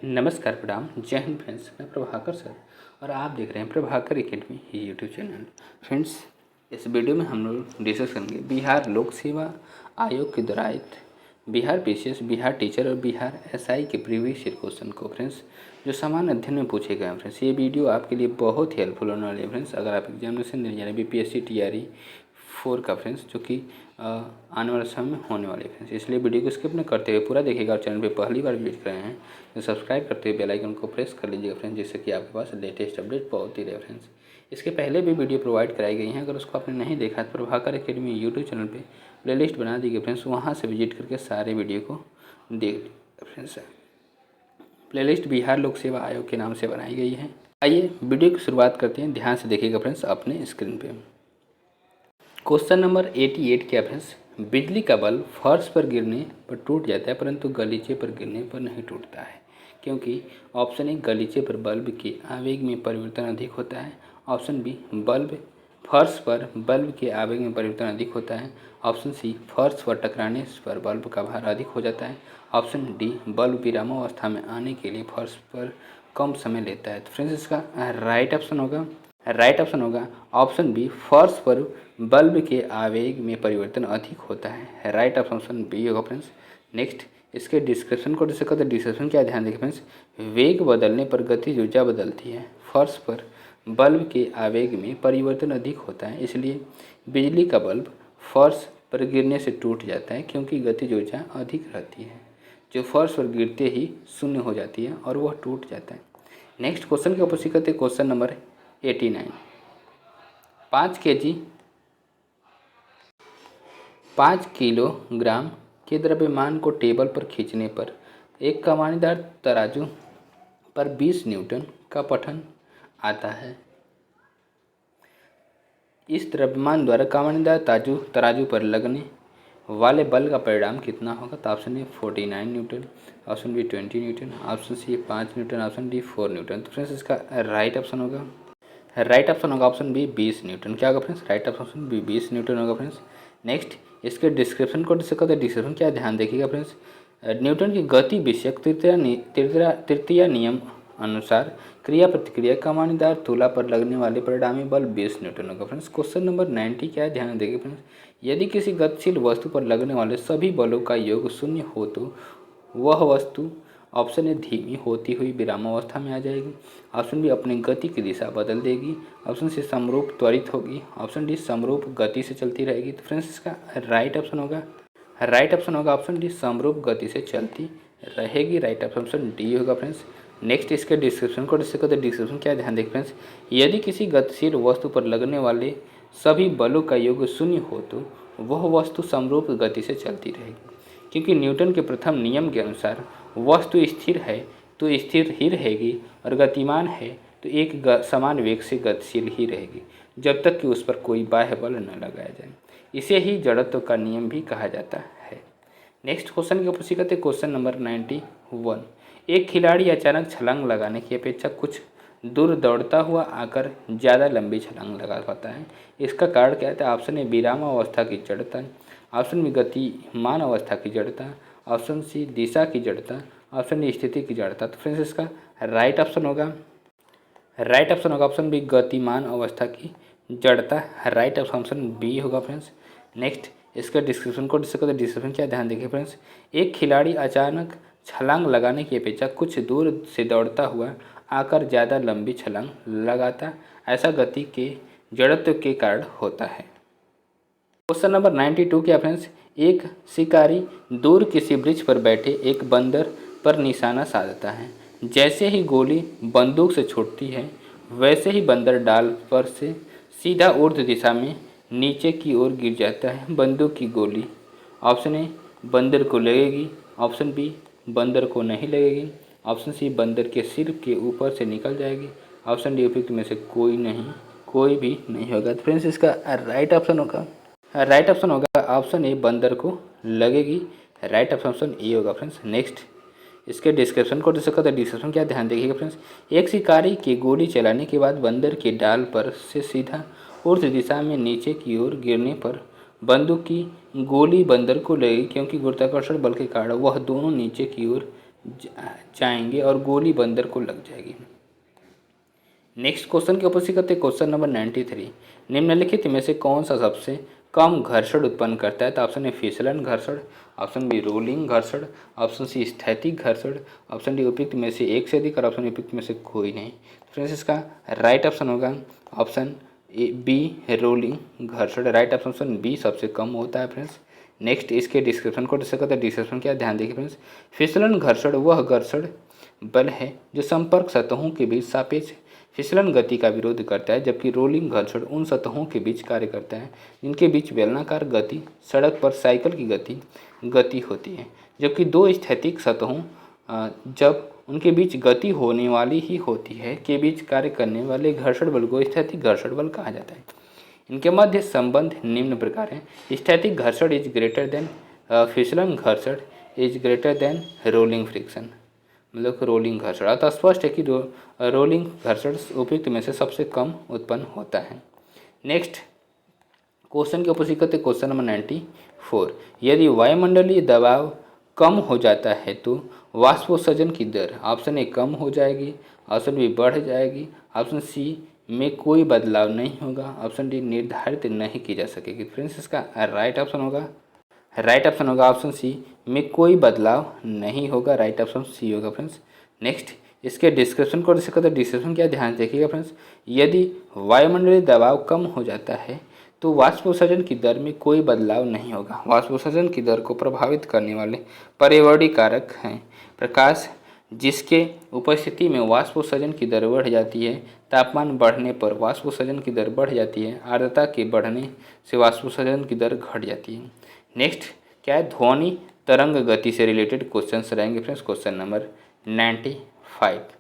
नमस्कार, प्रणाम, जय हिंद फ्रेंड्स। मैं प्रभाकर सर और आप देख रहे हैं Prabhakar academy YouTube channel. Friends, इस वीडियो में हम लोग डिस्कस करेंगे बिहार लोक सेवा आयोग के द्वारा बिहार पीसीएस, बिहार टीचर और बिहार एसआई के प्रीवियस ईयर क्वेश्चन को फ्रेंड्स जो सामान्य अध्ययन में पूछे गए हैं। फ्रेंड्स, ये वीडियो आपके लिए बहुत ही हेल्पफुल होने वाली है फ्रेंड्स। अगर आप एग्जामिनेशन देने जा रहे हैं बीपीएससी टीआरई 4 का फ्रेंड्स, जो कि आने वाले समय में होने वाले फ्रेंड्स, इसलिए वीडियो को स्किप न करते हुए पूरा देखिएगा। और चैनल पे पहली बार विजिट कर रहे हैं तो सब्सक्राइब करते हुए बेल आइकन को प्रेस कर लीजिएगा फ्रेंड्स, जिससे कि आपके पास लेटेस्ट अपडेट पहुंचती रहे फ्रेंड्स। इसके पहले भी वीडियो प्रोवाइड कराई गई हैं, अगर उसको आपने नहीं देखा तो प्रभाकर एकेडमी यूट्यूब चैनल पे प्लेलिस्ट बना दी गई फ्रेंड्स, वहाँ से विजिट करके सारे वीडियो को देख लीजिएगा फ्रेंड्स। प्लेलिस्ट बिहार लोक सेवा आयोग के नाम से बनाई गई है। आइए वीडियो की शुरुआत करते हैं, ध्यान से देखिएगा फ्रेंड्स अपने स्क्रीन पे। क्वेश्चन नंबर 88 क्या फ्रेंड्स, बिजली का बल्ब फर्श पर गिरने पर टूट जाता है परंतु गलीचे पर गिरने पर नहीं टूटता है, क्योंकि ऑप्शन ए गलीचे पर बल्ब के आवेग में परिवर्तन अधिक होता है, ऑप्शन बी बल्ब फर्श पर बल्ब के आवेग में परिवर्तन अधिक होता है, ऑप्शन सी फर्श पर टकराने पर बल्ब का भार अधिक हो जाता है, ऑप्शन डी बल्ब विरामावस्था में आने के लिए फर्श पर कम समय लेता है। तो फ्रेंड्स, इसका राइट ऑप्शन होगा ऑप्शन बी, फर्श पर बल्ब के आवेग में परिवर्तन अधिक होता है। राइट ऑप्शन बी होगा फ्रेंड्स। नेक्स्ट, इसके डिस्क्रिप्शन को डिस्कस करते हैं। डिस्क्रिप्शन क्या ध्यान देखें फ्रेंड्स, वेग बदलने पर गतिज ऊर्जा बदलती है, फर्श पर बल्ब के आवेग में परिवर्तन अधिक होता है, इसलिए बिजली का बल्ब फर्श पर गिरने से टूट जाता है क्योंकि गतिज ऊर्जा अधिक रहती है, जो फर्श पर गिरते ही शून्य हो जाती है और वह टूट जाता है। नेक्स्ट क्वेश्चन की उपस्थित करते क्वेश्चन नंबर 89। 5 किलोग्राम के द्रव्यमान को टेबल पर खींचने पर एक कमानीदार तराजू पर 20 न्यूटन का पठन आता है। इस द्रव्यमान द्वारा कमानीदार तराजू पर लगने वाले बल का परिणाम कितना होगा? तो option A 49 newton, option B 20 newton, option C 5 newton, option D 4 newton. तो फ्रेंड्स, इसका राइट ऑप्शन होगा ऑप्शन बी 20 न्यूटन। क्या होगा friends? Right option B 20 newton होगा फ्रेंड्स। नेक्स्ट, इसके डिस्क्रिप्शन को डिस्कस करते हैं। डिस्क्रिप्शन क्या ध्यान देखिएगा फ्रेंड्स, न्यूटन की गति विषयक तृतीय नियम अनुसार क्रिया प्रतिक्रिया कमानीदार तुला पर लगने वाले परिणामी बल 20 न्यूटन होगा फ्रेंड्स। क्वेश्चन नंबर 90 क्या है, ध्यान देखिए फ्रेंड्स, यदि किसी गतिशील वस्तु पर लगने वाले सभी बलों का योग शून्य हो तो वह वस्तु ऑप्शन ए धीमी होती हुई विरामावस्था में आ जाएगी, ऑप्शन बी अपनी गति की दिशा बदल देगी, ऑप्शन सी समरूप त्वरित होगी, ऑप्शन डी समरूप गति से चलती रहेगी। तो फ्रेंड्स, इसका राइट ऑप्शन होगा ऑप्शन डी समरूप गति से चलती रहेगी। राइट ऑप्शन डी होगा फ्रेंड्स। नेक्स्ट, इसके डिस्क्रिप्शन को डिस्कस करते हैं। डिस्क्रिप्शन क्या ध्यान देखें फ्रेंड्स, यदि किसी गतिशील वस्तु पर लगने वाले सभी बलों का योग शून्य हो तो वह वस्तु समरूप गति से चलती रहेगी, क्योंकि न्यूटन के प्रथम नियम के अनुसार वस्तु स्थिर है तो स्थिर ही रहेगी और गतिमान है तो एक समान वेग से गतिशील ही रहेगी जब तक कि उस पर कोई बाह्य बल न लगाया जाए। इसे ही जड़त्व का नियम भी कहा जाता है। नेक्स्ट क्वेश्चन की उपस्थित करते क्वेश्चन नंबर 91। एक खिलाड़ी अचानक छलांग लगाने की अपेक्षा कुछ दूर दौड़ता हुआ आकर ज़्यादा लंबी छलांग लगा पाता है। इसका कारण क्या है? ऑप्शन ए विरामावस्था की जड़ता, ऑप्शन बी गतिमान अवस्था की जड़ता, ऑप्शन सी दिशा की जड़ता, ऑप्शन डी स्थिति की जड़ता। तो फ्रेंड्स, इसका राइट ऑप्शन होगा ऑप्शन बी गतिमान अवस्था की जड़ता। राइट ऑप्शन बी होगा फ्रेंड्स। नेक्स्ट, इसका डिस्क्रिप्शन को डिस्कस करते हैं। डिस्क्रिप्शन क्या ध्यान देखिए फ्रेंड्स, एक खिलाड़ी अचानक छलांग लगाने की अपेक्षा कुछ दूर से दौड़ता हुआ आकर ज़्यादा लंबी छलांग लगाता, ऐसा गति के जड़त्व के कारण होता है। क्वेश्चन नंबर 92 क्या फ्रेंड्स, एक शिकारी दूर किसी वृक्ष पर बैठे एक बंदर पर निशाना साधता है। जैसे ही गोली बंदूक से छूटती है वैसे ही बंदर डाल पर से सीधा ऊर्ध्व दिशा में नीचे की ओर गिर जाता है। बंदूक की गोली ऑप्शन ए बंदर को लगेगी, ऑप्शन बी बंदर को नहीं लगेगी, ऑप्शन सी बंदर के सिर के ऊपर से निकल जाएगी, ऑप्शन डी उपयुक्त में से कोई भी नहीं होगा। तो फ्रेंड्स, इसका राइट ऑप्शन होगा ऑप्शन ए बंदर को लगेगी। राइट ऑप्शन ए होगा फ्रेंड्स। नेक्स्ट, इसके डिस्क्रिप्शन को डिस्कस करते हैं। डिस्क्रिप्शन क्या ध्यान देखिएगा फ्रेंड्स, एक शिकारी की गोली चलाने के बाद बंदर के डाल पर से सीधा ऊर्ध्व दिशा में नीचे की ओर गिरने पर बंदूक की गोली बंदर को लगेगी, क्योंकि गुरुत्वाकर्षण बल के कारण वह दोनों नीचे की ओर जाएंगे और गोली बंदर को लग जाएगी। नेक्स्ट क्वेश्चन के ऊपर से करते क्वेश्चन नंबर 93। निम्नलिखित में से कौन सा सबसे कम घर्षण उत्पन्न करता है? तो ऑप्शन ए फिसलन घर्षण, ऑप्शन बी रोलिंग घर्षण, ऑप्शन सी स्थैतिक घर्षण, ऑप्शन डी उपयुक्त में से एक से अधिक और ऑप्शन उपयुक्त में से कोई नहीं। फ्रेंड्स इसका राइट ऑप्शन होगा ऑप्शन बी रोलिंग घर्षण। राइट ऑप्शन बी सबसे कम होता है फ्रेंड्स। नेक्स्ट इसके डिस्क्रिप्शन को डिस्कस करते हैं। डिस्क्रिप्शन क्या, ध्यान देखिए फ्रेंड्स। फिसलन घर्षण वह घर्षण बल है जो संपर्क सतहों के बीच सापेक्ष फिसलन गति का विरोध करता है, जबकि रोलिंग घर्षण उन सतहों के बीच कार्य करता है जिनके बीच बेलनाकार गति सड़क पर साइकिल की गति होती है, जबकि दो स्थैतिक सतहों जब उनके बीच गति होने वाली ही होती है के बीच कार्य करने वाले घर्षण बल को स्थैतिक घर्षण बल कहा जाता है। इनके मध्य संबंध निम्न प्रकार है। स्थैतिक घर्षण इज ग्रेटर देन फिसलन घर्षण is greater than rolling friction, मतलब रोलिंग घर्षण। अतः स्पष्ट है कि रोलिंग घर्षण उपयुक्त में से सबसे कम उत्पन्न होता है। नेक्स्ट क्वेश्चन के ऊपर करते क्वेश्चन नंबर 94। यदि वायुमंडलीय दबाव कम हो जाता है तो वाष्पोत्सर्जन की दर ऑप्शन ए कम हो जाएगी, ऑप्शन बी बढ़ जाएगी, ऑप्शन सी में कोई बदलाव नहीं होगा, ऑप्शन डी निर्धारित नहीं की जा सकेगी। फ्रेंड्स इसका राइट ऑप्शन होगा ऑप्शन सी में कोई बदलाव नहीं होगा। राइट ऑप्शन सी होगा फ्रेंड्स। नेक्स्ट इसके डिस्क्रिप्शन को डिस्कस करते हैं। डिस्क्रिप्शन क्या, ध्यान देखिएगा फ्रेंड्स। यदि वायुमंडलीय दबाव कम हो जाता है तो वाष्पोत्सर्जन की दर में कोई बदलाव नहीं होगा। वाष्पोत्सर्जन की दर को प्रभावित करने वाले पर्यावरणीय कारक हैं प्रकाश, जिसके उपस्थिति में वाष्पोत्सर्जन की दर बढ़ जाती है। तापमान बढ़ने पर वाष्पोत्सर्जन की दर बढ़ जाती है। आर्द्रता के बढ़ने से वाष्पोत्सर्जन की दर घट जाती है। नेक्स्ट क्या है, ध्वनि तरंग गति से रिलेटेड क्वेश्चंस रहेंगे फ्रेंड्स। Question number 95।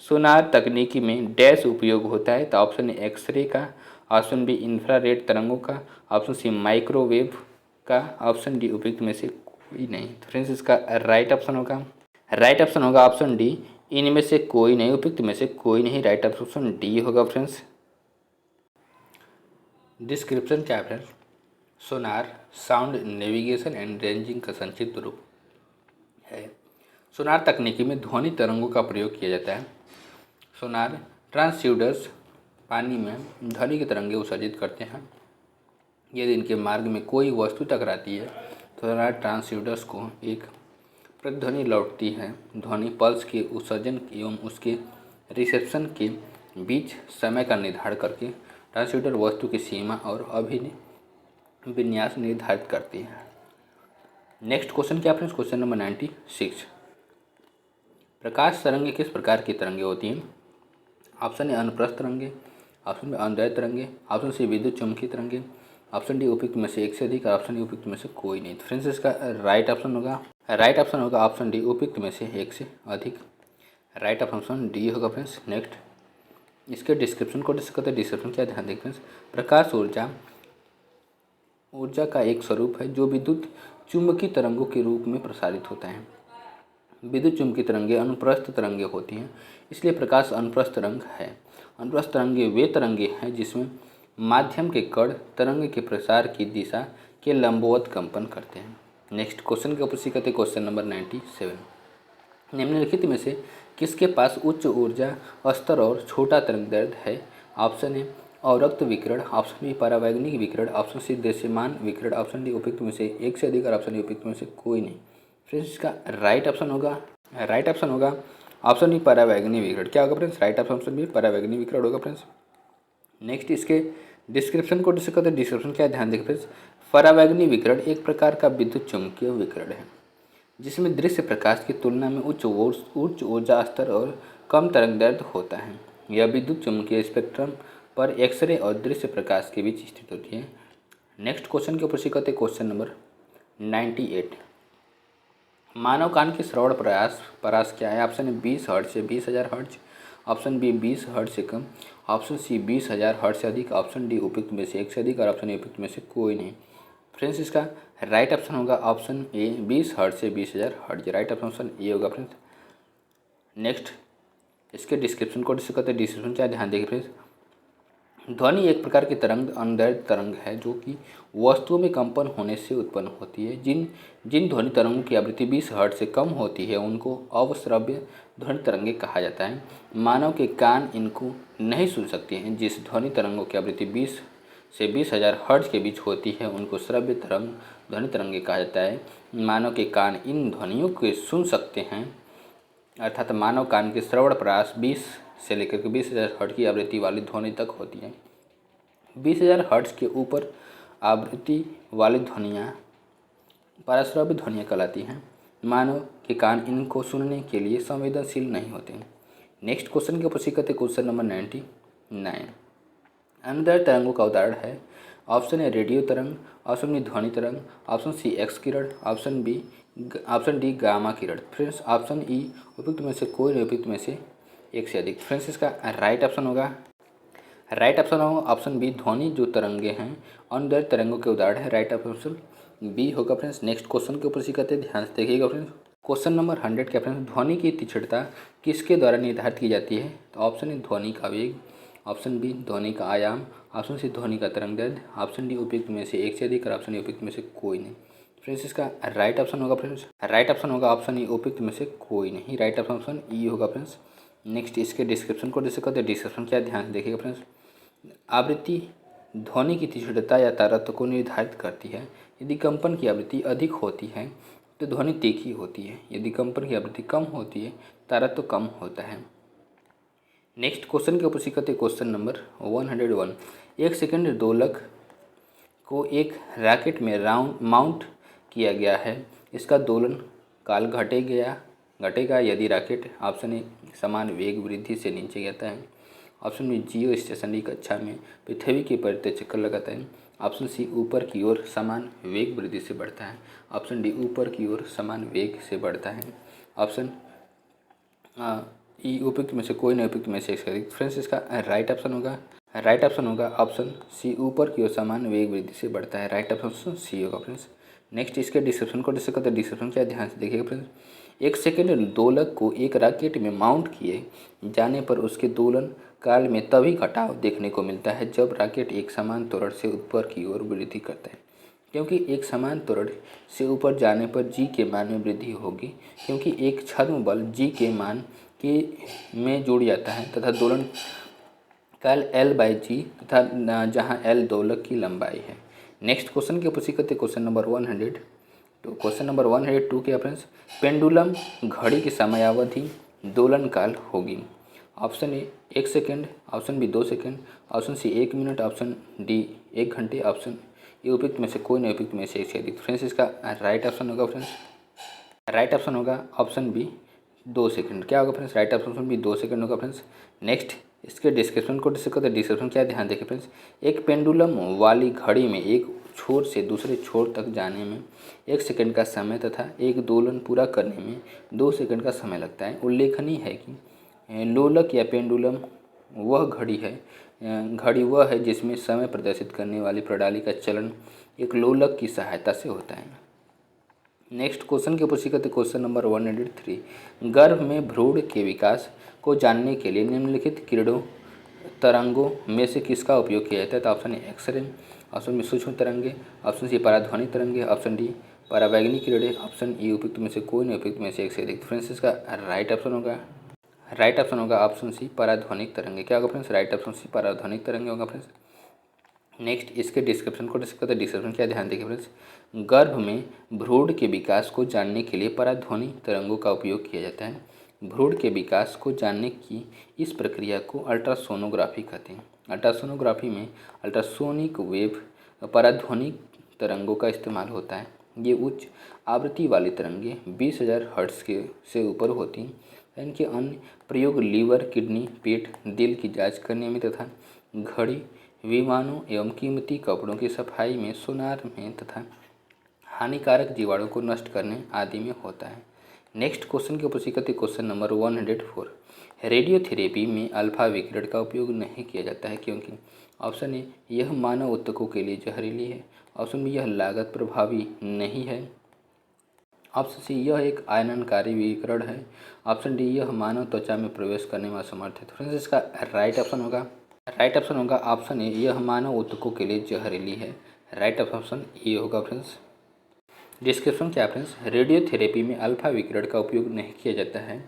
सोनार तकनीकी में डैश उपयोग होता है? तो ऑप्शन ए एक्सरे का, ऑप्शन बी इंफ्रारेड तरंगों का, ऑप्शन सी माइक्रोवेव का, ऑप्शन डी उपयुक्त में से कोई नहीं। तो फ्रेंड्स इसका राइट ऑप्शन होगा ऑप्शन डी, इनमें से कोई नहीं, उपयुक्त में से कोई नहीं। राइट ऑप्शन डी होगा फ्रेंड्स। डिस्क्रिप्शन क्या है friends? Sonar sound navigation and ranging का संक्षिप्त रूप है। सोनार तकनीकी में ध्वनि तरंगों का प्रयोग किया जाता है। सोनार ट्रांसड्यूसर्स पानी में ध्वनि की तरंगें उत्सर्जित करते हैं। यदि इनके मार्ग में कोई वस्तु टकराती है तो सोनार ट्रांसड्यूसर्स को एक प्रतिध्वनि लौटती है। ध्वनि पल्स के उत्सर्जन एवं उसके रिसेप्शन के बीच समय का निर्धारण करके ट्रांसड्यूसर वस्तु की सीमा और अभिविन्यास निर्धारित करती है। नेक्स्ट क्वेश्चन क्या फ्रेंड्स? Question number 96। प्रकाश तरंगे किस प्रकार की तरंगे होती हैं? ऑप्शन ए अनुप्रस्थ तरंगे, ऑप्शन बी अनुदैर्ध्य तरंगे, ऑप्शन सी विद्युत चुम्बकीय तरंगे, ऑप्शन डी उपयुक्त में से एक से अधिक और ऑप्शन डी उपयुक्त में से कोई नहीं। तो फ्रेंड्स इसका राइट ऑप्शन होगा ऑप्शन डी, उपयुक्त में से एक से अधिक। राइट ऑप्शन डी होगा फ्रेंड्स। नेक्स्ट इसके डिस्क्रिप्शन को डिस्कस करते हैं। डिस्क्रिप्शन क्या, ध्यान दें फ्रेंड्स। प्रकाश ऊर्जा का एक स्वरूप है जो विद्युत चुम्बकीय तरंगों के रूप में प्रसारित होता है। विद्युत चुम्बकीय तरंगें अनुप्रस्थ तरंगें होती हैं, इसलिए प्रकाश अनुप्रस्थ तरंग है। अनुप्रस्थ तरंगें वे तरंगें हैं जिसमें माध्यम के कण तरंग के प्रसार की दिशा के लंबवत कंपन करते हैं। नेक्स्ट क्वेश्चन के ऊपर करते हैं। Question number 97। निम्नलिखित में से किसके पास उच्च ऊर्जा स्तर और छोटा तरंगदैर्ध्य है? ऑप्शन ए अवरक्त विकिरण, ऑप्शन बी परावैंगनिक विकिरण, ऑप्शन सी दृश्यमान विकिरण, ऑप्शन डी उपयुक्त में से एक से अधिक और ऑप्शन डी उपयुक्त में से कोई नहीं। फ्रेंड्स इसका राइट ऑप्शन होगा ऑप्शन बी परावैंगनिक विकिरण। क्या होगा फ्रेंड्स? राइट ऑप्शन बी परावैंगनिक विकिरण होगा फ्रेंड्स। नेक्स्ट इसके डिस्क्रिप्शन को डिस्कस करते हैं। डिस्क्रिप्शन क्या, ध्यान देखिए फ्रेंड्स। परावैंगनिक विकिरण एक प्रकार का विद्युत चुम्बकीय विकिरण है जिसमें दृश्य प्रकाश की तुलना में उच्च ऊर्जा स्तर और कम तरंगदैर्ध्य होता है। यह विद्युत चुम्बकीय स्पेक्ट्रम पर एक्सरे और दृश्य प्रकाश के बीच स्थित होती है। नेक्स्ट क्वेश्चन के ऊपर करते हैं। Question number 98। मानव कान की श्रवण परास क्या है? ऑप्शन ए 20 हर्ट्ज से 20,000 हर्ट्ज, ऑप्शन बी 20 हर्ट्ज से कम, ऑप्शन सी 20,000 हर्ट्ज से अधिक, ऑप्शन डी उपयुक्त में से एक से अधिक और ऑप्शन ए उपयुक्त में से कोई नहीं। फ्रेंड्स इसका राइट ऑप्शन होगा ऑप्शन ए 20 हर्ट्ज से 20,000 हर्ट्ज। राइट ऑप्शन ए होगा फ्रेंड्स। नेक्स्ट इसके डिस्क्रिप्शन को डिस्कस करते हैं। डिस्क्रिप्शन क्या, ध्यान देखिए फ्रेंड्स। ध्वनि एक प्रकार की तरंग अनुदैर्ध्य तरंग है जो कि वस्तुओं में कंपन होने से उत्पन्न होती है। जिन जिन ध्वनि तरंगों की आवृत्ति 20 हर्ट्ज से कम होती है उनको अवश्रव्य ध्वनि तरंगें कहा जाता है। मानव के कान इनको नहीं सुन सकते हैं। जिस ध्वनि तरंगों की आवृत्ति 20 से 20,000 हर्ट्ज के बीच होती है उनको श्रव्य तरंग ध्वनि तरंगें कहा जाता है। मानव के कान इन ध्वनियों को सुन सकते हैं, अर्थात मानव कान के श्रवण प्रयास 20 से लेकर के 20,000 हर्ट्ज की आवृत्ति वाली ध्वनि तक होती है। 20,000 हर्ट्ज के ऊपर आवृत्ति वाली ध्वनियाँ पराश्रव्य ध्वनियाँ कहलाती हैं। मानव के कान इनको सुनने के लिए संवेदनशील नहीं होते। नेक्स्ट क्वेश्चन के ऊपर सीखते क्वेश्चन नंबर 99। अनुदैर्ध्य तरंगों का उदाहरण है। ऑप्शन ए रेडियो तरंग, ऑप्शन बी ध्वनि तरंग, ऑप्शन सी एक्स किरण, ऑप्शन डी गामा किरण। फ्रेंड्स ऑप्शन ई उपयुक्त में से कोई नहीं, उपयुक्त में से एक से अधिक। फ्रेंड्स इसका राइट ऑप्शन होगा ऑप्शन बी ध्वनि जो तरंगे हैं अनुदैर्ध्य तरंगों के उदाहरण है। राइट ऑप्शन बी होगा। फ्रेंड्स नेक्स्ट क्वेश्चन के ऊपर सीखते ध्यान से देखिएगा। फ्रेंड्स क्वेश्चन नंबर 100 का फ्रेंड्स ध्वनि की तीक्ष्णता किसके द्वारा निर्धारित की जाती है? तो ऑप्शन ए ध्वनि का वेग, ऑप्शन बी ध्वनि का आयाम, ऑप्शन सी ध्वनि का तरंगदैर्ध्य, ऑप्शन डी उपयुक्त में से एक से अधिक और ऑप्शन डी उपयुक्त में से कोई नहीं। फ्रेंड्स इसका राइट ऑप्शन होगा ऑप्शन ई उपयुक्त में से कोई नहीं। राइट ऑप्शन ई होगा। फ्रेंड्स नेक्स्ट इसके डिस्क्रिप्शन को डिस्कस करते हैं। डिस्क्रिप्शन क्या ध्यान से देखिएगा। फ्रेंड्स आवृत्ति ध्वनि की तीक्ष्णता या तारतम्य को निर्धारित करती है। यदि कंपन की आवृत्ति अधिक होती है तो ध्वनि तीखी होती है। यदि कंपन की आवृत्ति कम होती है तारतम्य कम होता है। नेक्स्ट क्वेश्चन के ऊपर सीखते क्वेश्चन नंबर 101। एक सेकंड दोलक को एक रैकेट में माउंट किया गया है। इसका दोलन काल घटेगा यदि रैकेट ऑप्शन ए समान वेग वृद्धि से नीचे गिरता है, ऑप्शन बी जियो स्टेशनरी कक्षा में पृथ्वी के परिधि चक्कर लगाता है, ऑप्शन सी ऊपर की ओर समान वेग वृद्धि से बढ़ता है, ऑप्शन डी ऊपर की ओर समान वेग से बढ़ता है, ऑप्शन ई उपयुक्त में से कोई नहीं, उपयुक्त में से एक अधिक। फ्रेंड्स इसका राइट ऑप्शन होगा ऑप्शन सी ऊपर की ओर समान वेग वृद्धि से बढ़ता है। राइट ऑप्शन सी होगा। फ्रेंड्स नेक्स्ट इसके डिस्क्रिप्शन को डिस्कस करते हैं। डिस्क्रिप्शन क्या ध्यान से देखिएगा। फ्रेंड्स एक सेकंड दोलक को एक रैकेट में माउंट किए जाने पर उसके दोलन काल में तभी घटाव देखने को मिलता है जब रैकेट एक समान त्वरण से ऊपर की ओर वृद्धि करता है। क्योंकि एक समान त्वरण से ऊपर जाने पर जी के मान में वृद्धि होगी, क्योंकि एक छद्म बल जी के मान के में जुड़ जाता है तथा दोलन काल L/G तथा जहाँ L दोलक की लंबाई है। नेक्स्ट क्वेश्चन के ऊपर सीखते क्वेश्चन नंबर 100। तो क्वेश्चन नंबर 102 के फ्रेंड्स पेंडुलम घड़ी की समयावधि दोलन काल होगी। Option A 1 second, option B 2 second, option C 1 minute, option D 1 घंटे, ऑप्शन ए उपयुक्त में से कोई नहीं, उपयुक्त में से एक से अधिक। फ्रेंड्स इसका राइट ऑप्शन होगा ऑप्शन बी 2 सेकंड। क्या होगा friends? Right option B 2 second होगा। फ्रेंड्स नेक्स्ट इसके डिस्क्रिप्शन को डिस्कस करते हैं। डिस्क्रिप्शन क्या ध्यान देखें फ्रेंड्स। एक पेंडुलम वाली घड़ी में एक छोर से दूसरे छोर तक जाने में 1 सेकंड का समय तथा एक दोलन पूरा करने में 2 सेकंड का समय लगता है। उल्लेखनीय है कि लोलक या पेंडुलम घड़ी वह है जिसमें समय प्रदर्शित करने वाली प्रणाली का चलन एक लोलक की सहायता से होता है। नेक्स्ट क्वेश्चन के ऊपर सीखते क्वेश्चन नंबर 103। गर्भ में भ्रूण के विकास को जानने के लिए निम्नलिखित किरणों तरंगों में से किसका उपयोग किया जाता है? तो option A X-ray, option B सूक्ष्म तरंगे, ऑप्शन सी पराध्वनिक तरंगे, ऑप्शन डी परावैगनिक किरणें, ऑप्शन ई उपयुक्त में से कोई नहीं, उपयुक्त में से एक से अधिक। फ्रेंड्स इसका राइट ऑप्शन होगा ऑप्शन सी पराध्वनिक तरंगे। क्या होगा फ्रेंड्स? राइट ऑप्शन सी पराध्वनिक तरंगे होगा। फ्रेंड्स नेक्स्ट इसके डिस्क्रिप्शन को डिस्कस करते हैं। डिस्क्रिप्शन क्या ध्यान देखिए फ्रेंड्स। गर्भ में भ्रूण के विकास को जानने के लिए पराध्वनि तरंगों का उपयोग किया जाता है। भ्रूण के विकास को जानने की इस प्रक्रिया को अल्ट्रासोनोग्राफी कहते हैं। अल्ट्रासोनोग्राफी में अल्ट्रासोनिक वेव पराध्वनिक तरंगों का इस्तेमाल होता है। ये उच्च आवृत्ति वाली तरंगे 20,000 हर्ट्ज के से ऊपर होती हैं। इनके अन्य प्रयोग लीवर, किडनी, पेट, दिल की जांच करने में तथा घड़ी, विमानों एवं कीमती कपड़ों की सफाई में, सोनार में तथा हानिकारक जीवाणु को नष्ट करने आदि में होता है। नेक्स्ट क्वेश्चन के ऊपर सीखते क्वेश्चन नंबर 104। रेडियोथेरेपी में अल्फा विकिरण का उपयोग नहीं किया जाता है क्योंकि ऑप्शन ए यह मानव ऊतकों के लिए जहरीली है, ऑप्शन बी यह लागत प्रभावी नहीं है, ऑप्शन सी यह एक आयननकारी विकिरण है, ऑप्शन डी यह मानव त्वचा में प्रवेश करने में असमर्थ है। तो फ्रेंड्स इसका राइट ऑप्शन होगा राइट ऑप्शन होगा ऑप्शन ए, यह मानव ऊतकों के लिए जहरीली है। राइट ऑप्शन ए होगा फ्रेंड्स। डिस्क्रिप्शन क्या फ्रेंड्स, रेडियोथेरेपी में अल्फा विकिरण का उपयोग नहीं किया जाता है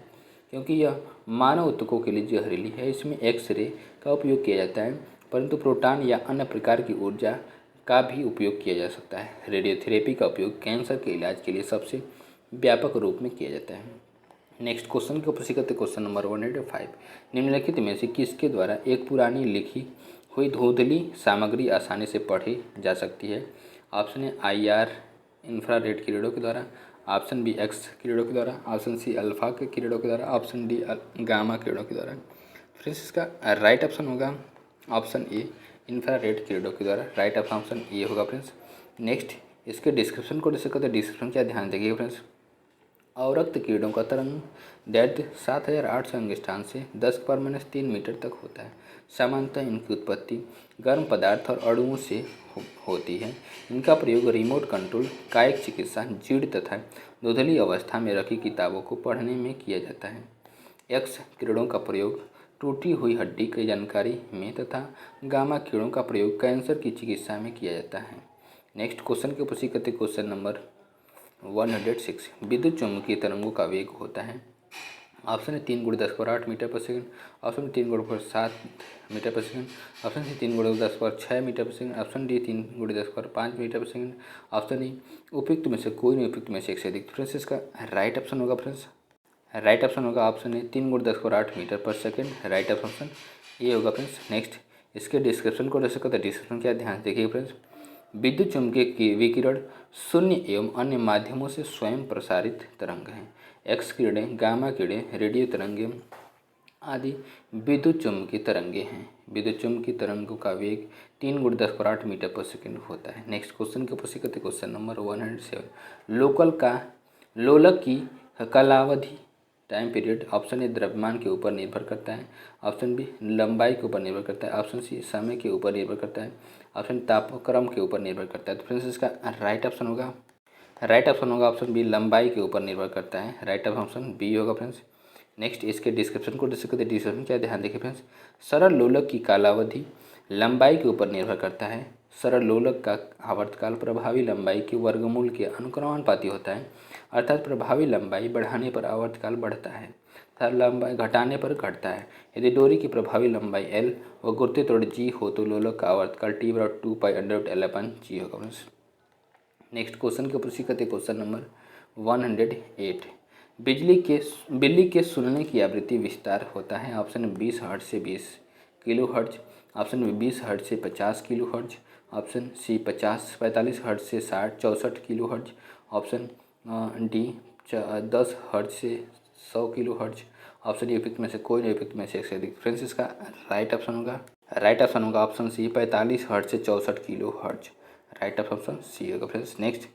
क्योंकि यह मानव ऊतकों के लिए जहरीली है। इसमें एक्सरे का उपयोग किया जाता है, परंतु प्रोटॉन या अन्य प्रकार की ऊर्जा का भी उपयोग किया जा सकता है। रेडियोथेरेपी का उपयोग कैंसर के इलाज के लिए सबसे व्यापक रूप में किया जाता है। नेक्स्ट क्वेश्चन के ऊपर से करते क्वेश्चन नंबर 105, निम्नलिखित में से किसके द्वारा एक पुरानी लिखी हुई धुंधली सामग्री आसानी से पढ़ी जा सकती है। ऑप्शन ए IR इंफ्रारेड किरणों के द्वारा, ऑप्शन बी एक्स किरणों के द्वारा, ऑप्शन सी अल्फा के किरणों के द्वारा, ऑप्शन डी गामा किरणों के द्वारा। फ्रेंड्स इसका राइट ऑप्शन होगा ऑप्शन ए इंफ्रारेड किरणों के द्वारा। राइट ऑप्शन ए होगा फ्रेंड्स। नेक्स्ट इसके डिस्क्रिप्शन को डिस्कस करते हैं। डिस्क्रिप्शन क्या ध्यान देखिए फ्रेंड्स, अवरक्त कीड़ों का तरंग दैर्ध्य 7800 अंगस्ट्राम से 10⁻³ मीटर तक होता है। सामान्यतः इनकी उत्पत्ति गर्म पदार्थ और अणुओं से होती है। इनका प्रयोग रिमोट कंट्रोल, कायिक चिकित्सा, जीर्ण तथा धुंधली अवस्था में रखी किताबों को पढ़ने में किया जाता है। एक्स किरणों का प्रयोग टूटी हुई हड्डी की जानकारी में तथा गामा किरणों का प्रयोग कैंसर की चिकित्सा में किया जाता है। नेक्स्ट क्वेश्चन के ऊपर करते क्वेश्चन नंबर 106, विद्युत चुम्बकीय तरंगों का वेग होता है। ऑप्शन है 3 × 10⁸ मीटर पर सेकंड, ऑप्शन 3 × 7 मीटर पर सेकंड, ऑप्शन सी 3 × 10⁶ मीटर पर सेकंड, ऑप्शन डी 3 × 10⁵ मीटर पर सेकंड, ऑप्शन ई उपयुक्त में से कोई नहीं, उपयुक्त में से एक से अधिक। फ्रेंड्स इसका राइट ऑप्शन होगा फ्रेंड्स, राइट ऑप्शन होगा ऑप्शन ए 3 × 10⁸ मीटर पर सेकंड। राइट ऑप्शन ये होगा फ्रेंड्स। नेक्स्ट इसके डिस्क्रिप्शन को देख सकते हैं। डिस्क्रिप्शन क्या ध्यान देखिए फ्रेंड्स, विद्युत चुम्बकीय की विकिरण शून्य एवं अन्य माध्यमों से स्वयं प्रसारित तरंग हैं। एक्स किरणें, गामा किरणें, रेडियो तरंगें आदि विद्युत चुम्बकीय तरंगे हैं। विद्युत चुम्बकीय तरंगों का वेग 3 × 10⁸ मीटर पर सेकंड होता है। नेक्स्ट क्वेश्चन के ऊपर करते क्वेश्चन नंबर 107, लोलक की कालावधि टाइम पीरियड। ऑप्शन ए द्रव्यमान के ऊपर निर्भर करता है, ऑप्शन बी लंबाई के ऊपर निर्भर करता है, ऑप्शन सी समय के ऊपर निर्भर करता है, ऑप्शन तापक्रम के ऊपर निर्भर करता है। तो फ्रेंड्स इसका राइट ऑप्शन होगा ऑप्शन बी लंबाई के ऊपर निर्भर करता है। राइट ऑप्शन बी होगा फ्रेंड्स। नेक्स्ट इसके डिस्क्रिप्शन को डिस्कस करते हैं। डिस्क्रिप्शन क्या ध्यान देखिए फ्रेंड्स, सरल लोलक की कालावधि लंबाई के ऊपर निर्भर करता है। सरल लोलक का आवर्तकाल प्रभावी लंबाई के वर्गमूल के अनुक्रमानुपाती होता है, अर्थात प्रभावी लंबाई बढ़ाने पर आवर्तकाल बढ़ता है तथा लंबाई घटाने पर घटता है। यदि डोरी की प्रभावी लंबाई L व गुरुत्वीय त्वरण G हो तो लोलक का आवर्तकाल T/2π/L/G होगा फ्रेंड्स। नेक्स्ट क्वेश्चन के ऊपर करते क्वेश्चन नंबर 108, बिल्ली के सुनने की आवृत्ति विस्तार होता है। ऑप्शन 20 हर्ट्ज से 20 kilohertz, option B 20 hertz से 50 kilohertz, option C 45 hertz से 64 kilohertz, option D 10 hertz से 100 किलो हर्ट्ज, ऑप्शन ए उपयुक्त में से कोई नहीं, उपयुक्त में से एक से अधिक। फ्रेंड्स इसका राइट ऑप्शन होगा ऑप्शन सी 45 हर्ट्ज से 64 kilohertz. Right option C होगा फ्रेंड्स। नेक्स्ट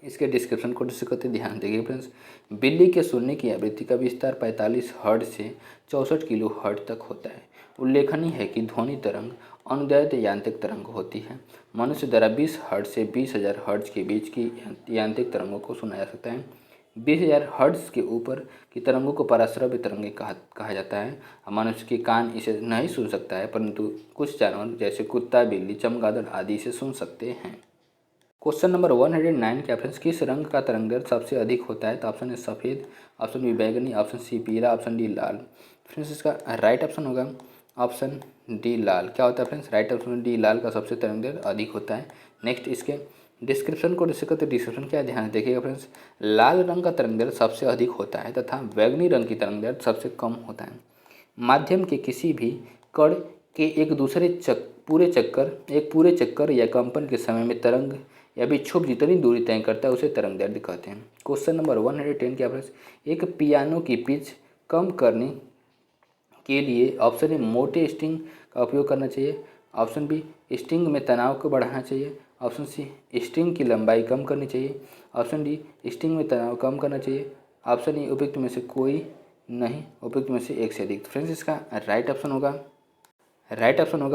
इसके डिस्क्रिप्शन को डिस्कस करते ध्यान देखिए फ्रेंड्स, बिल्ली के सुनने की आवृत्ति का विस्तार 45 हर्ट्ज से 64 किलो हर्ट्ज तक होता है। उल्लेखनीय है कि ध्वनि तरंग अनुदैर्घ्य यांत्रिक तरंग होती है। मनुष्य द्वारा 20 हर्ट्ज से 20,000 हर्ट्ज के बीच की यांत्रिक तरंगों को सुना जा सकता है। 20,000 हर्ट्ज के ऊपर की तरंगों को पराश्रव्य तरंगें कहा जाता है। मनुष्य के कान इसे नहीं सुन सकता है, परंतु कुछ जानवर जैसे कुत्ता, बिल्ली, चमगादड़ आदि इसे सुन सकते हैं। क्वेश्चन नंबर 109 क्या फ्रेंड्स, किस रंग का तरंगदैर्घ्य सबसे अधिक होता है। तो ऑप्शन है सफ़ेद, ऑप्शन बी बैगनी, ऑप्शन सी पीला, ऑप्शन डी लाल। फ्रेंड्स इसका राइट ऑप्शन होगा ऑप्शन डी लाल। क्या होता है फ्रेंड्स, राइट ऑप्शन डी लाल का सबसे तरंगदैर्घ्य अधिक होता है। नेक्स्ट इसके डिस्क्रिप्शन को डिस्कस करते डिस्क्रिप्शन क्या ध्यान देखिएगा फ्रेंड्स, लाल रंग का तरंगदैर्घ्य सबसे अधिक होता है तथा बैगनी रंग की तरंगदैर्घ्य सबसे कम होता है। माध्यम के किसी भी कण के एक पूरे चक्कर या कंपन के समय में तरंग या विक्षोभ जितनी दूरी तय करता है उसे तरंगदैर्घ्य कहते हैं। क्वेश्चन नंबर 110 क्या फ्रेंड्स, एक पियानो की पिच कम करने के लिए ऑप्शन ए मोटे स्ट्रिंग का उपयोग करना चाहिए, ऑप्शन बी स्ट्रिंग में तनाव को बढ़ाना चाहिए, ऑप्शन सी स्ट्रिंग की लंबाई कम करनी चाहिए, ऑप्शन डी स्ट्रिंग में तनाव कम करना चाहिए, ऑप्शन ई उपयुक्त में से कोई नहीं, उपयुक्त में से एक से अधिक। फ्रेंड्स इसका राइट ऑप्शन होगा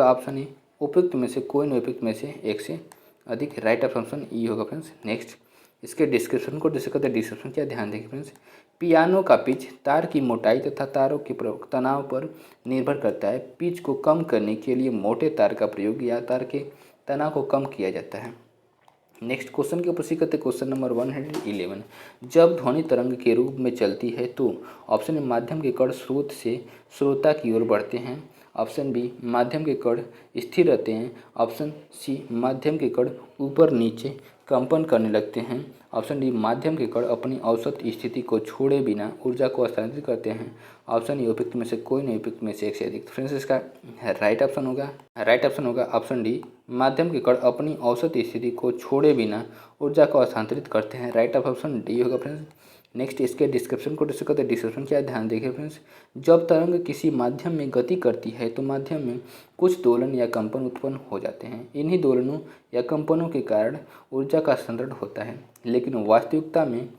ऑप्शन ई उपयुक्त में से कोई नहीं, उपयुक्त में से एक से अधिक। राइट ऑप्शन ई होगा फ्रेंड्स। नेक्स्ट इसके डिस्क्रिप्शन को डिस्कस करते हैं। डिस्क्रिप्शन क्या, ध्यान देखिए फ्रेंड्स। पियानो का पिच तार की मोटाई तथा तारों के तनाव पर निर्भर करता है। पिच को कम करने के लिए मोटे तार का प्रयोग या तार के तनाव को कम किया जाता है। नेक्स्ट क्वेश्चन के ऊपर करते क्वेश्चन नंबर 111। जब ध्वनि तरंग के रूप में चलती है तो ऑप्शन ए माध्यम के कण स्रोत से श्रोता की ओर बढ़ते हैं। ऑप्शन बी माध्यम के कण स्थिर रहते हैं। ऑप्शन सी माध्यम के कण ऊपर नीचे कंपन करने लगते हैं। ऑप्शन डी माध्यम के कण अपनी औसत स्थिति को छोड़े बिना ऊर्जा को हस्तांतरित करते हैं। ऑप्शन ए उपयुक्त में से कोई नहीं, उपयुक्त में से एक से अधिक। फ्रेंड्स इसका राइट ऑप्शन होगा ऑप्शन डी माध्यम के कण अपनी औसत स्थिति को छोड़े बिना ऊर्जा को हस्तांतरित करते हैं। राइट ऑप्शन डी होगा फ्रेंड्स। नेक्स्ट इसके डिस्क्रिप्शन को डिस्कस करते हैं। डिस्क्रिप्शन क्या है, ध्यान देखिए फ्रेंड्स। जब तरंग किसी माध्यम में गति करती है तो माध्यम में कुछ दोलन या कंपन उत्पन्न हो जाते हैं। इन्हीं दोलनों या कंपनों के कारण ऊर्जा का हस्तांतरण होता है, लेकिन वास्तविकता में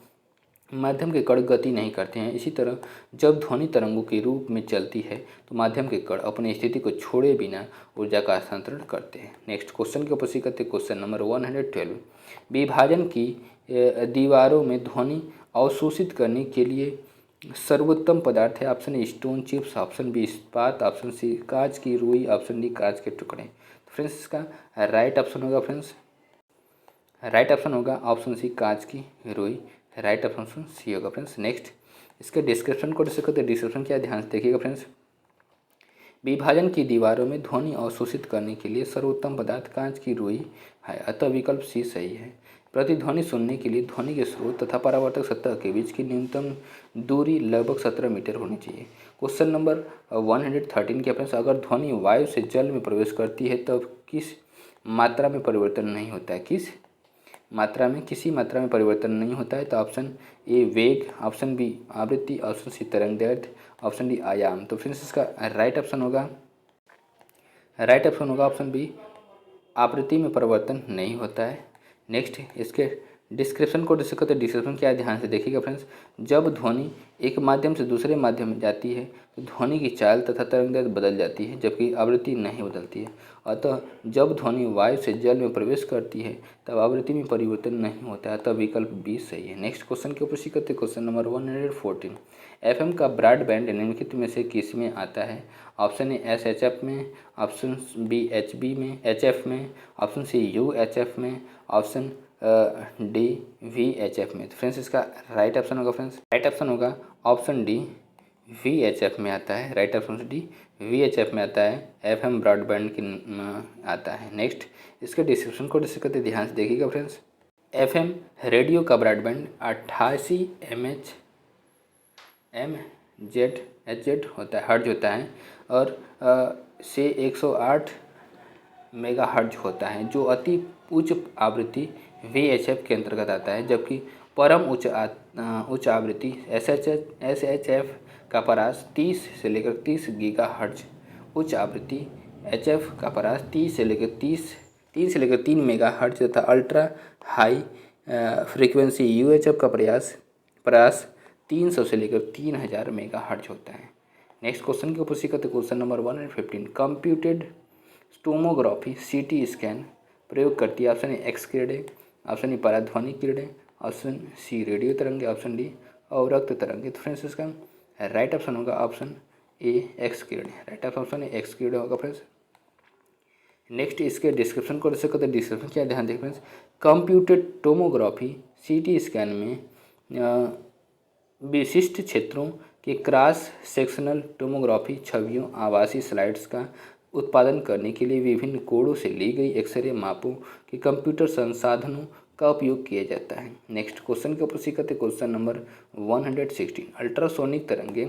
माध्यम के कण गति नहीं करते हैं। इसी तरह जब ध्वनि तरंगों के रूप में चलती है तो माध्यम के कण अपनी स्थिति को छोड़े बिना ऊर्जा का हस्तांतरण करते हैं। नेक्स्ट क्वेश्चन के ऊपर करते क्वेश्चन नंबर 112। विभाजन की दीवारों में ध्वनि अवशोषित करने के लिए सर्वोत्तम पदार्थ है। Option A stone chips, option B इस्पात, ऑप्शन सी कांच की रुई, ऑप्शन डी कांच के टुकड़े। तो फ्रेंड्स इसका राइट ऑप्शन होगा फ्रेंड्स, राइट ऑप्शन होगा ऑप्शन सी कांच की रुई। राइट ऑप्शन सी होगा फ्रेंड्स। नेक्स्ट इसके डिस्क्रिप्शन को डिस्कस करते हैं। डिस्क्रिप्शन क्या, ध्यान से देखिएगा फ्रेंड्स। विभाजन की दीवारों में ध्वनि अवशोषित करने के लिए सर्वोत्तम पदार्थ कांच की रुई है, अतः विकल्प सी सही है। प्रतिध्वनि सुनने के लिए ध्वनि के स्रोत तथा परावर्तक सतह के बीच की न्यूनतम दूरी लगभग 17 मीटर होनी चाहिए। क्वेश्चन नंबर 113 के फ्रेंड्स, अगर ध्वनि वायु से जल में प्रवेश करती है तब किस मात्रा में परिवर्तन नहीं होता है? किसी मात्रा में परिवर्तन नहीं होता है। तो ऑप्शन ए वेग, ऑप्शन बी आवृत्ति, ऑप्शन सी तरंगदैर्घ्य, ऑप्शन डी आयाम। तो फ्रेंड्स इसका राइट ऑप्शन होगा ऑप्शन बी आवृत्ति में परिवर्तन नहीं होता है। नेक्स्ट इसके डिस्क्रिप्शन को डिस्कस करते हैं। डिस्क्रिप्शन क्या है, ध्यान से देखिएगा फ्रेंड्स। जब ध्वनि एक माध्यम से दूसरे माध्यम में जाती है तो ध्वनि की चाल तथा तरंगदैर्घ्य बदल जाती है, जबकि आवृत्ति नहीं बदलती है। अतः जब ध्वनि वायु से जल में प्रवेश करती है तब आवृत्ति में परिवर्तन नहीं होता है, अतः विकल्प बी सही है। नेक्स्ट क्वेश्चन के ऊपर करते क्वेश्चन नंबर 114। एफएम का ब्रॉडबैंड निम्नलिखित में से किस में आता है? ऑप्शन ए एसएचएफ में, ऑप्शन बी एचबी में, एचएफ में, ऑप्शन सी यूएचएफ में, ऑप्शन डी वीएचएफ में। तो फ्रेंड्स इसका राइट ऑप्शन होगा ऑप्शन डी वीएचएफ में आता है। राइट ऑप्शन डी वीएचएफ में आता है, एफएम ब्रॉडबैंड की आता है। नेक्स्ट इसके डिस्क्रिप्शन को डिस्कस करते ध्यान से देखिएगा फ्रेंड्स। एफएम रेडियो का ब्रॉडबैंड 88 एच होता है, हर्ज होता है, और से 108 मेगा हर्ज होता है, जो अति उच्च आवृत्ति वीएचएफ के अंतर्गत आता है। जबकि परम उच्च आवृत्ति एसएचएफ का परास 30 से लेकर 30 गीगा हर्ज, उच्च आवृत्ति एचएफ का परास 30 से लेकर 3 मेगा हर्ज तथा अल्ट्रा हाई फ्रीक्वेंसी यूएचएफ का परास 300 से लेकर 3000 मेगा हर्ज होता है। नेक्स्ट क्वेश्चन के ऊपर करते question number 115। Computed tomography CT scan प्रयोग करती है। ऑप्शन ए एक्स किरणें, ऑप्शन ए पराध्वनिक किरणें, ऑप्शन सी रेडियो तरंगे, ऑप्शन डी अवरक्त तरंगे। तो फ्रेंड्स इसका राइट ऑप्शन होगा ऑप्शन ए एक्स किरणें। राइट ऑप्शन ए एक्स किरणें होगा फ्रेंड्स। नेक्स्ट इसके डिस्क्रिप्शन को डिस्कस करते हैं। डिस्क्रिप्शन क्या, ध्यान देखिए friends. Computed tomography CT scan में विशिष्ट क्षेत्रों के क्रॉस सेक्शनल टोमोग्राफी छवियों आभासी स्लाइड्स का उत्पादन करने के लिए विभिन्न कोणों से ली गई एक्सरे मापों के कंप्यूटर संसाधनों का उपयोग किया जाता है। नेक्स्ट क्वेश्चन के ऊपर करते क्वेश्चन नंबर 116। अल्ट्रासोनिक तरंगे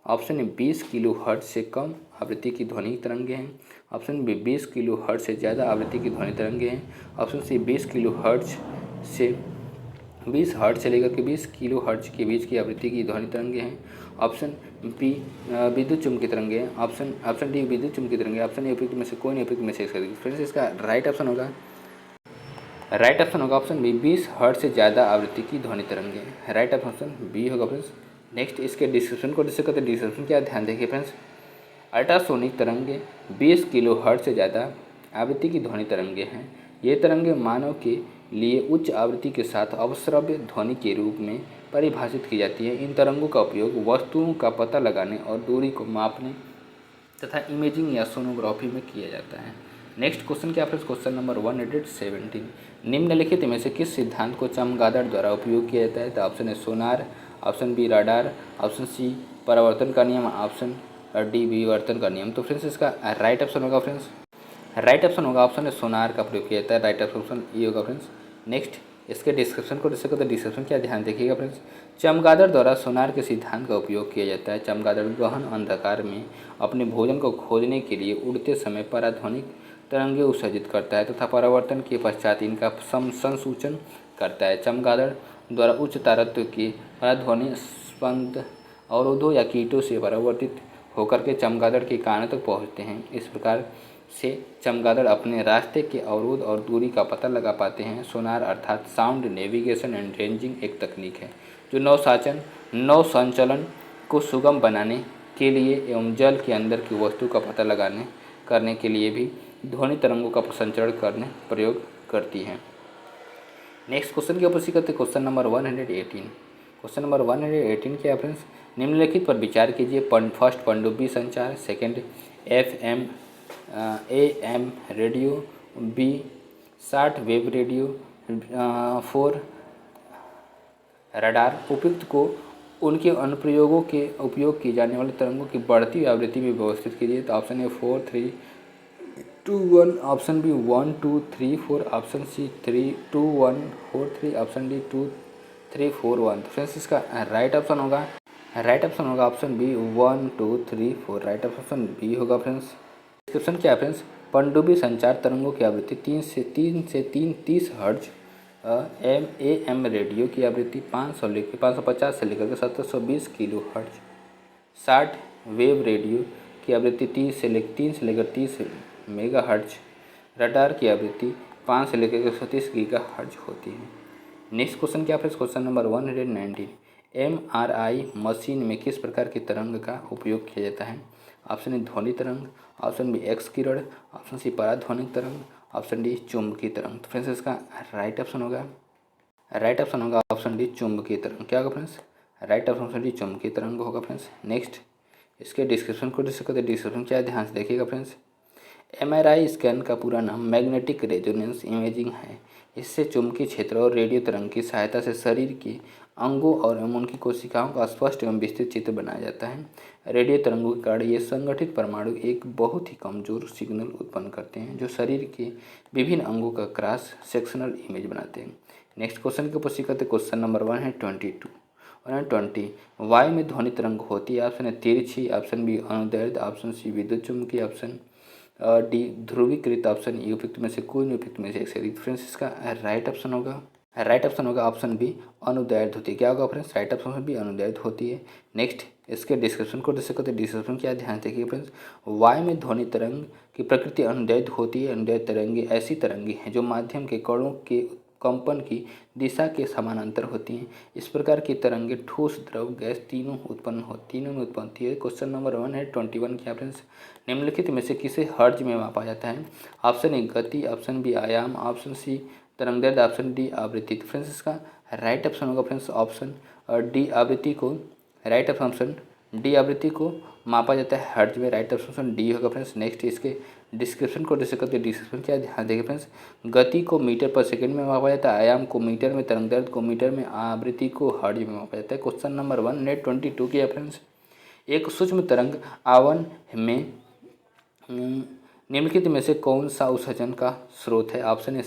ऑप्शन ए 20 किलो हर्ट्ज से कम आवृत्ति की ध्वनि तरंगे हैं, ऑप्शन बी 20 किलो हर्ट्ज से ज़्यादा आवृत्ति की ध्वनि तरंगे हैं, ऑप्शन सी 20 किलो हर्ट्ज से 20 हर्ट्ज से लेकर के 20 किलो हर्ट्ज के बीच की आवृत्ति की ध्वनि तरंगे हैं, ऑप्शन बी विद्युत चुम्बकीय तरंगे हैं, ऑप्शन डी विद्युत चुम्बकीय तरंगे। ऑप्शन ए उपयुक्त में से कोई नहीं, उपयुक्त में से एक। फ्रेंड्स इसका राइट ऑप्शन होगा ऑप्शन बी 20 हर्ट्ज से ज़्यादा आवृत्ति की ध्वनि तरंगे। राइट ऑप्शन बी होगा फ्रेंड्स। नेक्स्ट इसके डिस्क्रिप्शन को डिस्कस करते हैं। डिस्क्रिप्शन क्या, ध्यान देखिए फ्रेंड्स। अल्ट्रासोनिक तरंगे 20 किलो हर्ट्ज से ज़्यादा आवृत्ति की ध्वनि तरंगे हैं। ये तरंगे मानव के लिए उच्च आवृत्ति के साथ अवश्रव्य ध्वनि के रूप में परिभाषित की जाती है। इन तरंगों का उपयोग वस्तुओं का पता लगाने और दूरी को मापने तथा इमेजिंग या सोनोग्राफी में किया जाता है। नेक्स्ट क्वेश्चन क्या फ्रेंड्स, क्वेश्चन नंबर 117। निम्नलिखित में से किस सिद्धांत को चमगादड़ द्वारा उपयोग किया जाता है? तो ऑप्शन है sonar, option B radar, option C परावर्तन का नियम, ऑप्शन डी विवर्तन का नियम। तो फ्रेंड्स इसका राइट ऑप्शन होगा फ्रेंड्स, राइट ऑप्शन होगा ऑप्शन है सोनार का प्रयोग किया जाता है। राइट ऑप्शन ई होगा फ्रेंड्स। नेक्स्ट इसके डिस्क्रिप्शन को डिस्कस करते, डिस्क्रिप्शन क्या ध्यान देखिएगा फ्रेंड्स। चमगादड़ द्वारा सोनार के सिद्धांत का उपयोग किया जाता है। चमगादड़ गहन अंधकार में अपने भोजन को खोजने के लिए उड़ते समय पराध्वनिक तरंगे उत्सर्जित करता है तथा परावर्तन के पश्चात इनका संसूचन करता है। चमगादड़ द्वारा उच्च तारत्व के पराध्वनि स्पंद अवरोधों या कीटों से परावर्तित होकर के चमगादड़ के कानों तक पहुँचते हैं। इस प्रकार से चमगादड़ अपने रास्ते के अवरोध और दूरी का पता लगा पाते हैं। सोनार अर्थात साउंड नेविगेशन एंड रेंजिंग एक तकनीक है जो नौ संचलन को सुगम बनाने के लिए एवं जल के अंदर की वस्तु का पता करने के लिए भी ध्वनि तरंगों का संचरण करने प्रयोग करती है। नेक्स्ट क्वेश्चन की उपस्थित करते क्वेश्चन नंबर 118। क्वेश्चन नंबर 118 क्या है फ्रेंड्स, निम्नलिखित पर विचार कीजिए। फर्स्ट पनडुब्बी संचार, second FM AM radio, B short wave radio, 4 radar. उपयुक्त को उनके अनुप्रयोगों के उपयोग की जाने वाली तरंगों की बढ़ती आवृत्ति में व्यवस्थित कीजिए। तो option A 4 3 2 1, option B 1 2 3 4, option C 3 2 1 4 3, option D 2 3 4 1। तो फ्रेंड्स इसका राइट ऑप्शन होगा option B 1 2 3 4। Right option B होगा फ्रेंड्स। डिस्क्रिप्शन क्या है फ्रेंड्स, पनडुब्बी संचार तरंगों की आवृत्ति 30 हर्ट्ज, AM रेडियो की आवृत्ति 550 से लेकर 720 kilo hertz, short wave radio की आवृत्ति 3 से लेकर 30 मेगा हर्ट्ज, रडार की आवृत्ति 5 से लेकर 130 गीगा हर्ट्ज होती है। नेक्स्ट क्वेश्चन क्या friends, question number 119। MRI machine में किस प्रकार की तरंग का उपयोग किया जाता है? ऑप्शन ए ध्वनि तरंग, ऑप्शन बी एक्स किरण, ऑप्शन सी पराध्वनिक तरंग, ऑप्शन डी चुंबकीय तरंग। तो फ्रेंड्स इसका राइट ऑप्शन होगा ऑप्शन डी चुंबकीय तरंग। क्या होगा फ्रेंड्स, राइट ऑप्शन डी चुंबकीय तरंग होगा फ्रेंड्स। नेक्स्ट इसके डिस्क्रिप्शन को डिस्कस करते, डिस्क्रिप्शन क्या है ध्यान से देखिएगा फ्रेंड्स। MRI स्कैन का पूरा नाम मैग्नेटिक रेजोनेंस इमेजिंग है। इससे चुंबकीय क्षेत्र और रेडियो तरंग की सहायता से शरीर के अंगों और उनकी कोशिकाओं का स्पष्ट एवं विस्तृत चित्र बनाया जाता है। रेडियो तरंगों के कारण ये संगठित परमाणु एक बहुत ही कमजोर सिग्नल उत्पन्न करते हैं जो शरीर के विभिन्न अंगों का क्रॉस सेक्शनल इमेज बनाते हैं। नेक्स्ट क्वेश्चन के ऊपर करते क्वेश्चन नंबर 120। वायु में ध्वनि तरंग होती है। ऑप्शन है तिरछी, ऑप्शन बी अनुदैर्ध्य, ऑप्शन सी विद्युत चुम्बकीय, ऑप्शन डी ध्रुवीकृत, ऑप्शन ई उपयुक्त में से कोई नहीं, उपयुक्त में से एक से अधिक। फ्रेंड्स इसका राइट ऑप्शन होगा ऑप्शन बी अनुदैर्ध्य होती है। क्या होगा फ्रेंड्स, राइट ऑप्शन बी अनुदैर्ध्य होती है। नेक्स्ट इसके डिस्क्रिप्शन को डिस्कस करते, डिस्क्रिप्शन क्या ध्यान देखिए फ्रेंड्स। वायु में ध्वनि तरंग की प्रकृति अनुदैर्ध्य होती है। अनुदैर्ध्य तरंगे ऐसी तरंगे हैं जो माध्यम के कणों के कंपन की दिशा के समानांतर होती हैं। इस प्रकार की तरंगे ठोस, द्रव, गैस तीनों में उत्पन्न होती है। क्वेश्चन नंबर 121 क्या फ्रेंड्स, निम्नलिखित में से किसे हर्ट्ज में मापा जाता है? ऑप्शन ए गति, ऑप्शन बी आयाम, ऑप्शन सी तरंगदैर्ध्य, ऑप्शन डी आवृत्ति। तो फ्रेंड्स इसका राइट ऑप्शन होगा फ्रेंड्स ऑप्शन डी आवृत्ति को, राइट ऑप्शन डी आवृत्ति को मापा जाता है हर्ट्ज में। राइट ऑप्शन डी होगा फ्रेंड्स। नेक्स्ट इसके डिस्क्रिप्शन को डिस्कस करते, डिस्क्रिप्शन क्या ध्यान देखिए फ्रेंड्स। गति को मीटर पर सेकंड में मापा जाता है, आयाम को मीटर में, तरंगदैर्ध्य को मीटर में, आवृत्ति को हर्ट्ज में मापा जाता है। क्वेश्चन नंबर 122 क्या है फ्रेंड्स, एक सूक्ष्म तरंग आवन में निम्नलिखित में से कौन सा उत्सर्जन का स्रोत है? Option A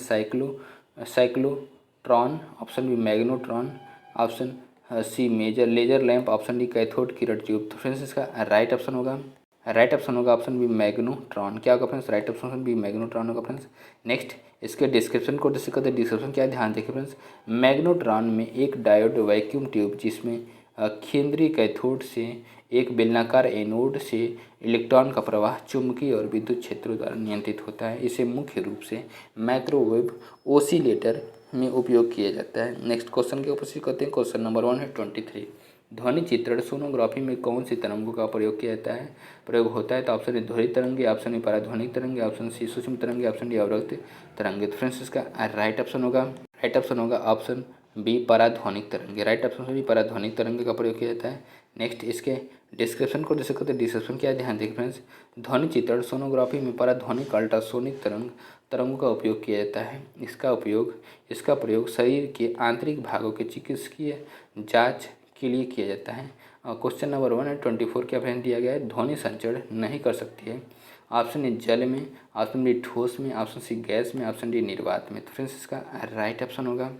cyclotron, option B magnetron, option C laser lamp, option D cathode किरण ट्यूब। तो फ्रेंड्स इसका राइट ऑप्शन होगा ऑप्शन बी मैग्नेट्रॉन। क्या होगा friends, right option B magnetron होगा फ्रेंड्स। नेक्स्ट इसके डिस्क्रिप्शन को डिस्कस करते, डिस्क्रिप्शन क्या ध्यान देखिए फ्रेंड्स। मैग्नेट्रॉन में एक डायोड वैक्यूम ट्यूब जिसमें केंद्रीय कैथोड से एक बेलनाकार एनोड से इलेक्ट्रॉन का प्रवाह चुंबकीय और विद्युत क्षेत्रों द्वारा नियंत्रित होता है। इसे मुख्य रूप से माइक्रोवेव ओसिलेटर में उपयोग किया जाता है। नेक्स्ट क्वेश्चन के ऊपर करते हैं, क्वेश्चन नंबर 123। ध्वनि चित्रण सोनोग्राफी में कौन सी तरंगों का प्रयोग होता है? तो ऑप्शन ए ध्वनि तरंगे, ऑप्शन ए पराध्वनिक तरंगे, ऑप्शन सी सूक्ष्म तरंगे, ऑप्शन डी अवरक्त तरंगे। तो फ्रेंड्स इसका राइट ऑप्शन राइट ऑप्शन होगा ऑप्शन बी पराध्वनिक तरंगे। राइट ऑप्शन से भी पराध्वनिक तरंगे का प्रयोग किया जाता है। नेक्स्ट इसके डिस्क्रिप्शन को देख सकते हैं। डिस्क्रिप्शन क्या है, ध्यान देखिए फ्रेंड्स। ध्वनि चित्रण सोनोग्राफी में पराध्वनिक अल्ट्रासोनिक तरंगों का उपयोग किया जाता है। इसका प्रयोग शरीर के आंतरिक भागों के चिकित्सकीय जांच के लिए किया जाता है। क्वेश्चन नंबर 124 क्या फ्रेंड दिया गया है, ध्वनि संचरण नहीं कर सकती है। ऑप्शन ए जल में, ऑप्शन बी ठोस में, ऑप्शन सी गैस में, ऑप्शन डी निर्वात में। तो फ्रेंड्स इसका राइट ऑप्शन होगा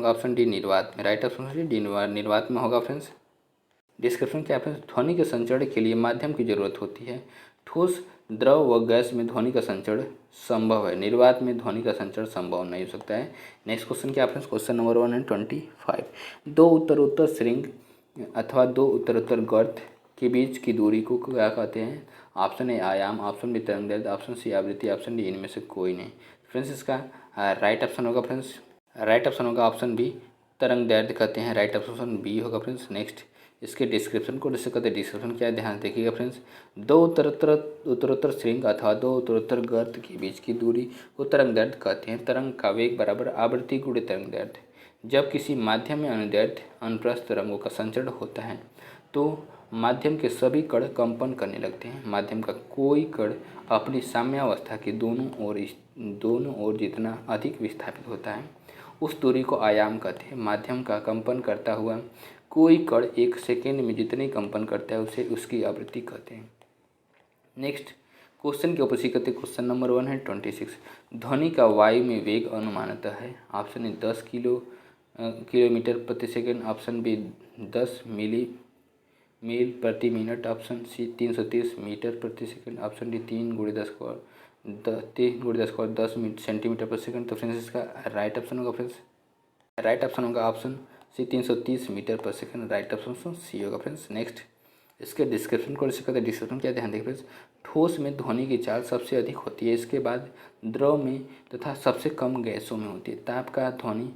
ऑप्शन डी निर्वात में। राइट ऑप्शन डी निर्वात में होगा फ्रेंड्स। डिस्क्रिप्शन क्या है, ध्वनि के संचरण के लिए माध्यम की जरूरत होती है। ठोस, द्रव व गैस में ध्वनि का संचरण संभव है, निर्वात में ध्वनि का संचरण संभव नहीं हो सकता है। नेक्स्ट क्वेश्चन क्या है, क्वेश्चन नंबर 125। दो उत्तरोत्तर श्रृंग अथवा दो उत्तरोत्तर गर्त के बीच की दूरी को क्या कहते हैं। ऑप्शन ए आयाम, ऑप्शन बी तरंगदैर्घ्य, ऑप्शन सी आवृत्ति, ऑप्शन डी इनमें से कोई नहीं। फ्रेंड्स इसका राइट ऑप्शन होगा ऑप्शन बी तरंगदैर्घ्य कहते हैं। राइट ऑप्शन बी होगा फ्रेंड्स। नेक्स्ट इसके डिस्क्रिप्शन को जैसे कहते हैं। डिस्क्रिप्शन क्या है, ध्यान देखिएगा फ्रेंड्स। दो उत्तरोत्तर श्रृंग अथवा दो उत्तरोत्तर गर्त के बीच की दूरी को तरंगदैर्घ्य कहते हैं। तरंग का वेग बराबर आवृत्ति गुणे तरंगदैर्घ्य। जब किसी माध्यम में अनुदैर्घ्य अनुप्रस्थ तरंगों का संचरण होता है तो माध्यम के सभी कण कंपन करने लगते हैं। माध्यम का कोई कण अपनी साम्यावस्था के दोनों ओर जितना अधिक विस्थापित होता है उस दूरी को आयाम कहते हैं। माध्यम का कंपन करता हुआ कोई कण एक सेकेंड में जितने कंपन करता है उसे उसकी आवृत्ति कहते हैं। नेक्स्ट क्वेश्चन के ऊपर सी कहते हैं। Question number 126। ध्वनि का वायु में वेग अनुमानतः है। ऑप्शन ए 10 किलोमीटर प्रति सेकेंड, ऑप्शन बी 10 मील प्रति मिनट, ऑप्शन सी 330 मीटर प्रति सेकेंड, ऑप्शन डी 3 × 10 सेंटीमीटर प्रति सेकेंड। तो फ्रेंड्स इसका राइट ऑप्शन होगा ऑप्शन सी 330 मीटर पर सेकेंड। राइट ऑप्शन सी होगा फ्रेंड्स। नेक्स्ट इसके डिस्क्रिप्शन को कहते हैं। डिस्क्रिप्शन क्या, ध्यान देखिए फ्रेंड्स। ठोस में ध्वनि की चाल सबसे अधिक होती है, इसके बाद द्रव में तथा सबसे कम गैसों में होती है। ताप का ध्वनि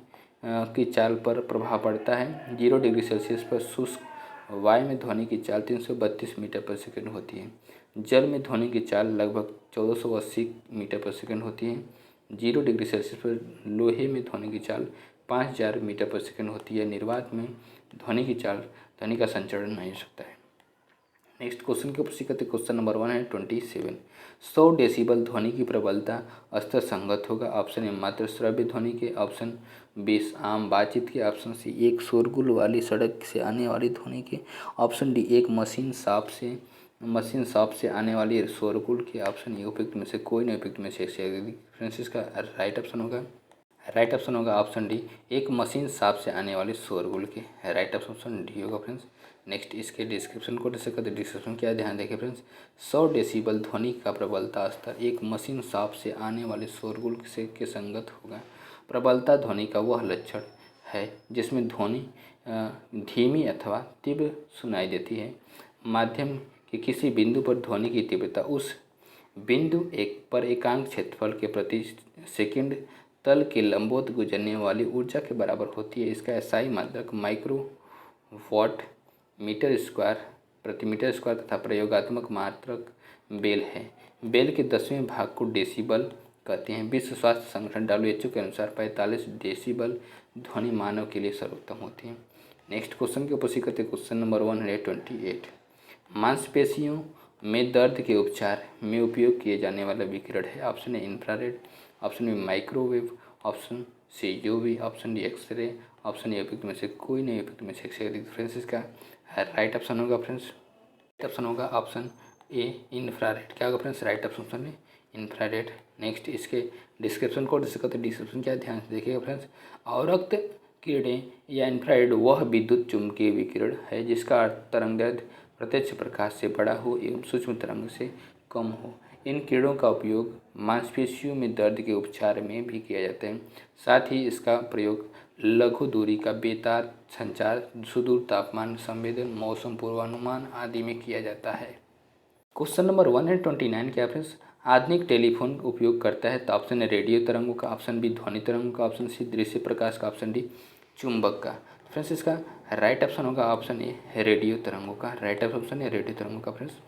की चाल पर प्रभाव पड़ता है। 0 डिग्री सेल्सियस पर शुष्क वायु में ध्वनि की चाल 332 मीटर पर सेकेंड होती है। जल में ध्वनि की चाल लगभग 1480 मीटर पर सेकेंड होती है। 0 डिग्री सेल्सियस पर लोहे में ध्वनि की चाल 5000 मीटर पर सेकेंड होती है। निर्वात में ध्वनि का संचरण नहीं हो सकता है। नेक्स्ट क्वेश्चन के ऊपर कहते हैं। Question number 127। 100 डेसिबल ध्वनि की प्रबलता स्तर संगत होगा। ऑप्शन ए मात्र श्रव्य ध्वनि के, ऑप्शन बी आम बातचीत के, ऑप्शन सी एक शोरगुल वाली सड़क से आने वाली ध्वनि के, ऑप्शन डी एक मशीन शॉप से आने वाली शोरगुल के, ऑप्शन ई उपयुक्त में से कोई नहीं। उपयुक्त में से फ्रेंड्स इसका राइट ऑप्शन होगा ऑप्शन डी एक मशीन शॉप से आने वाली शोरगुल के। राइट ऑप्शन डी होगा फ्रेंड्स। नेक्स्ट इसके डिस्क्रिप्शन को देख सकते हैं। डिस्क्रिप्शन क्या है, ध्यान देखिए फ्रेंड्स। 100 डेसिबल ध्वनि का प्रबलता स्तर एक मशीन शॉप से आने वाले शोरगुल से के संगत होगा। प्रबलता ध्वनि का वह लक्षण है जिसमें ध्वनि धीमी अथवा तीव्र सुनाई देती है। माध्यम के किसी बिंदु पर ध्वनि की तीव्रता उस बिंदु पर एकांक क्षेत्रफल के प्रति सेकंड तल के लंबवत गुजरने वाली ऊर्जा के बराबर होती है। इसका SI मात्रक माइक्रोवाट मीटर स्क्वायर प्रति मीटर स्क्वायर तथा प्रयोगात्मक मात्रक बेल है। बेल के 10वें भाग को डेसिबल कहते हैं। विश्व स्वास्थ्य संगठन WHO के अनुसार 45 डेसिबल ध्वनि मानव के लिए सर्वोत्तम होती है। नेक्स्ट क्वेश्चन के ऊपर कहते हैं। Question number 128। मांसपेशियों में दर्द के उपचार में उपयोग किए जाने वाला विकिरण है। Option A infrared, option B microwave, option C UV, option D X-ray, option A उपयुक्त में से कोई नहीं। उपयुक्त में से फ्रेंड्स इसका राइट ऑप्शन होगा ऑप्शन ए इंफ्रारेड। क्या होगा फ्रेंड्स, राइट ऑप्शन है इंफ्रारेड। नेक्स्ट इसके डिस्क्रिप्शन को जैसे कहते हैं। डिस्क्रिप्शन क्या है, ध्यान से देखिएगा फ्रेंड्स। अवरक्त किरणें या इंफ्रारेड वह विद्युत चुम्बकीय विकिरण है जिसका तरंगदैर्घ्य प्रत्यक्ष प्रकाश से बड़ा हो एवं सूक्ष्म तरंग से कम हो। इन किरणों का उपयोग मांसपेशियों में दर्द के उपचार में भी किया जाता है। साथ ही इसका प्रयोग लघु दूरी का बेतार संचार, सुदूर तापमान संवेदन, मौसम पूर्वानुमान आदि में किया जाता है। क्वेश्चन नंबर 129 क्या फ्रेंड्स, आधुनिक टेलीफोन उपयोग करता है। तो ऑप्शन ए रेडियो तरंगों का, ऑप्शन बी ध्वनि तरंगों का, ऑप्शन सी दृश्य प्रकाश का, ऑप्शन डी चुंबक का। फ्रेंड्स इसका राइट ऑप्शन होगा ऑप्शन ए रेडियो तरंगों का। राइट ऑप्शन है रेडियो तरंगों का फ्रेंड्स।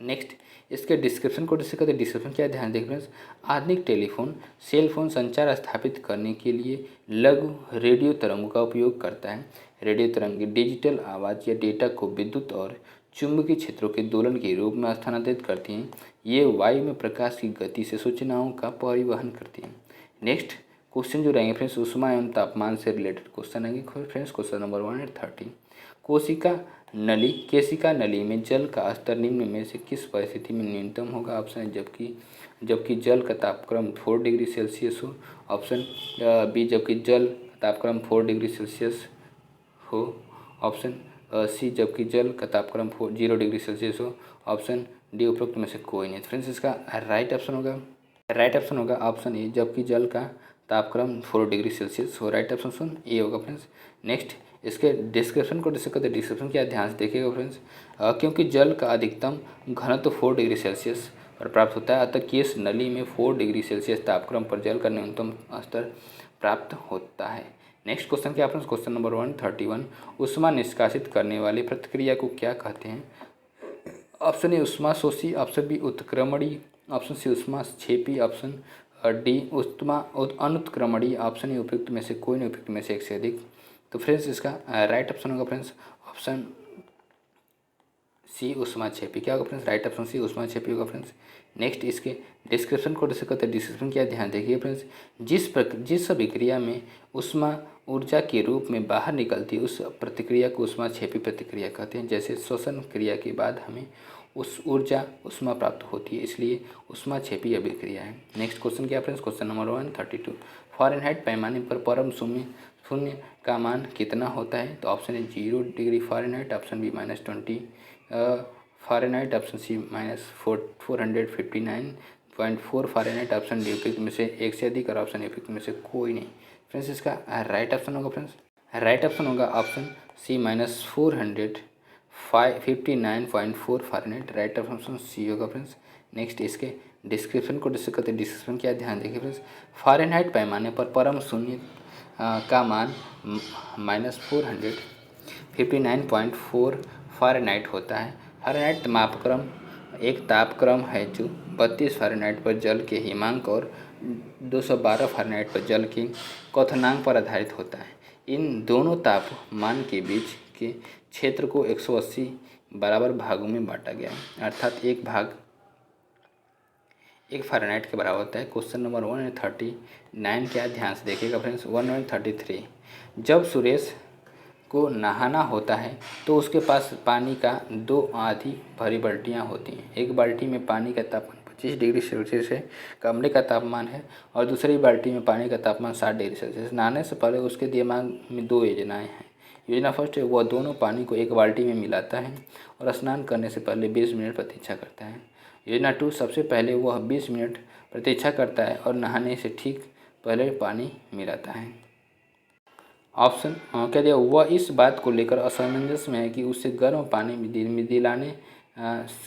नेक्स्ट इसके डिस्क्रिप्शन को डिस्कस करते हैं। डिस्क्रिप्शन क्या है, ध्यान दें फ्रेंड्स। आधुनिक टेलीफोन सेल फोन संचार स्थापित करने के लिए लघु रेडियो तरंगों का उपयोग करता है। रेडियो तरंगें डिजिटल आवाज़ या डेटा को विद्युत और चुंबकीय क्षेत्रों के दोलन के रूप में स्थानांतरित करती हैं। ये वायु में प्रकाश की गति से सूचनाओं का परिवहन करती हैं। नेक्स्ट क्वेश्चन जो रहेंगे फ्रेंड्स, ऊष्मा एवं तापमान से रिलेटेड क्वेश्चन रहेंगे फ्रेंड्स। क्वेश्चन नंबर 130, केशिका नली में जल का स्तर निम्न में से किस परिस्थिति में न्यूनतम होगा? ऑप्शन है जबकि जल का तापक्रम 4 डिग्री सेल्सियस हो। ऑप्शन बी जबकि जल का तापक्रम 4 डिग्री सेल्सियस हो। ऑप्शन सी जबकि जल का तापक्रम 0 डिग्री सेल्सियस हो। ऑप्शन डी उपरोक्त में से कोई नहीं। फ्रेंड्स इसका राइट ऑप्शन होगा ऑप्शन ए जबकि जल का तापक्रम 4 डिग्री सेल्सियस हो। राइट ऑप्शन ए होगा फ्रेंड्स। नेक्स्ट इसके डिस्क्रिप्शन को डिस्कस करते हैं। डिस्क्रिप्शन क्या ध्यान से देखिएगा फ्रेंड्स। क्योंकि जल का अधिकतम घनत्व 4 डिग्री सेल्सियस पर प्राप्त होता है, अतः केश नली में 4 डिग्री सेल्सियस तापक्रम पर जल का न्यूनतम स्तर प्राप्त होता है। नेक्स्ट क्वेश्चन क्या फ्रेंड्स, क्वेश्चन नंबर 131, ऊष्मा निष्कासित करने वाली प्रतिक्रिया को क्या कहते हैं? ऑप्शन ए ऊष्माशोषी, ऑप्शन बी उत्क्रमणी, ऑप्शन सी ऊष्माक्षेपी, ऑप्शन डी अनुत्क्रमणी, ऑप्शन ए उपयुक्त में से कोई नहीं, उपयुक्त में से एक से अधिक। तो फ्रेंड्स इसका राइट ऑप्शन होगा फ्रेंड्स ऑप्शन सी ऊष्माक्षेपी। क्या होगा फ्रेंड्स? राइट ऑप्शन सी ऊष्माक्षेपी होगा फ्रेंड्स। नेक्स्ट इसके डिस्क्रिप्शन को डिस्कस करते हैं। डिस्क्रिप्शन क्या ध्यान देखिए फ्रेंड्स। जिस अभिक्रिया में ऊष्मा ऊर्जा के रूप में बाहर निकलती है उस प्रतिक्रिया को ऊष्माक्षेपी प्रतिक्रिया कहते हैं। जैसे श्वसन क्रिया के बाद हमें उस ऊर्जा उष्मा प्राप्त होती है, इसलिए ऊष्माक्षेपी अभिक्रिया है। नेक्स्ट क्वेश्चन क्या फ्रेंड्स, क्वेश्चन नंबर 132, फ़ारेनहाइट पैमाने पर परम शून्य का मान कितना होता है? तो ऑप्शन है 0 degree Fahrenheit, option B -20 Fahrenheit, option C -459.4 Fahrenheit, option D उपयुक्त में से एक से अधिक और ऑप्शन ए उपयुक्त में से कोई नहीं। फ्रेंड्स इसका राइट ऑप्शन होगा फ्रेंड्स, राइट ऑप्शन होगा option C -459.4 Fahrenheit. Right option C होगा फ्रेंड्स। नेक्स्ट इसके डिस्क्रिप्शन को डिस्कस करते हैं। डिस्क्रिप्शन क्या ध्यान देखिए फ्रेंड्स। फ़ारेनहाइट पैमाने पर परम शून्य का मान -459.4 फ़ारेनहाइट होता है। फ़ारेनहाइट मापक्रम एक तापक्रम है जो 32 फ़ारेनहाइट पर जल के हिमांक और 212 फ़ारेनहाइट पर जल के क्वथनांक पर आधारित होता है। इन दोनों तापमान के बीच के क्षेत्र को 180 बराबर भागों में बांटा गया है, अर्थात एक भाग 1 फ़ारेनहाइट के बराबर होता है। क्वेश्चन नंबर 139 क्या ध्यान से देखिएगा फ्रेंड्स। 133, जब सुरेश को नहाना होता है तो उसके पास पानी का 2 आधी भरी बाल्टियाँ होती हैं। एक बाल्टी में पानी का तापमान 25 डिग्री सेल्सियस है, कमरे का तापमान है, और दूसरी बाल्टी में पानी का तापमान 60 डिग्री सेल्सियस। नहाने से पहले उसके दिमाग में 2 योजनाएँ हैं। योजना फर्स्ट है, वह दोनों पानी को एक बाल्टी में मिलाता है और स्नान करने से पहले 20 मिनट प्रतीक्षा करता है। योजना 2, सबसे पहले वह 20 मिनट प्रतीक्षा करता है और नहाने से ठीक पहले पानी मिलाता है। ऑप्शन क्या दिया, वह इस बात को लेकर असमंजस में है कि उसे गर्म पानी में दिलाने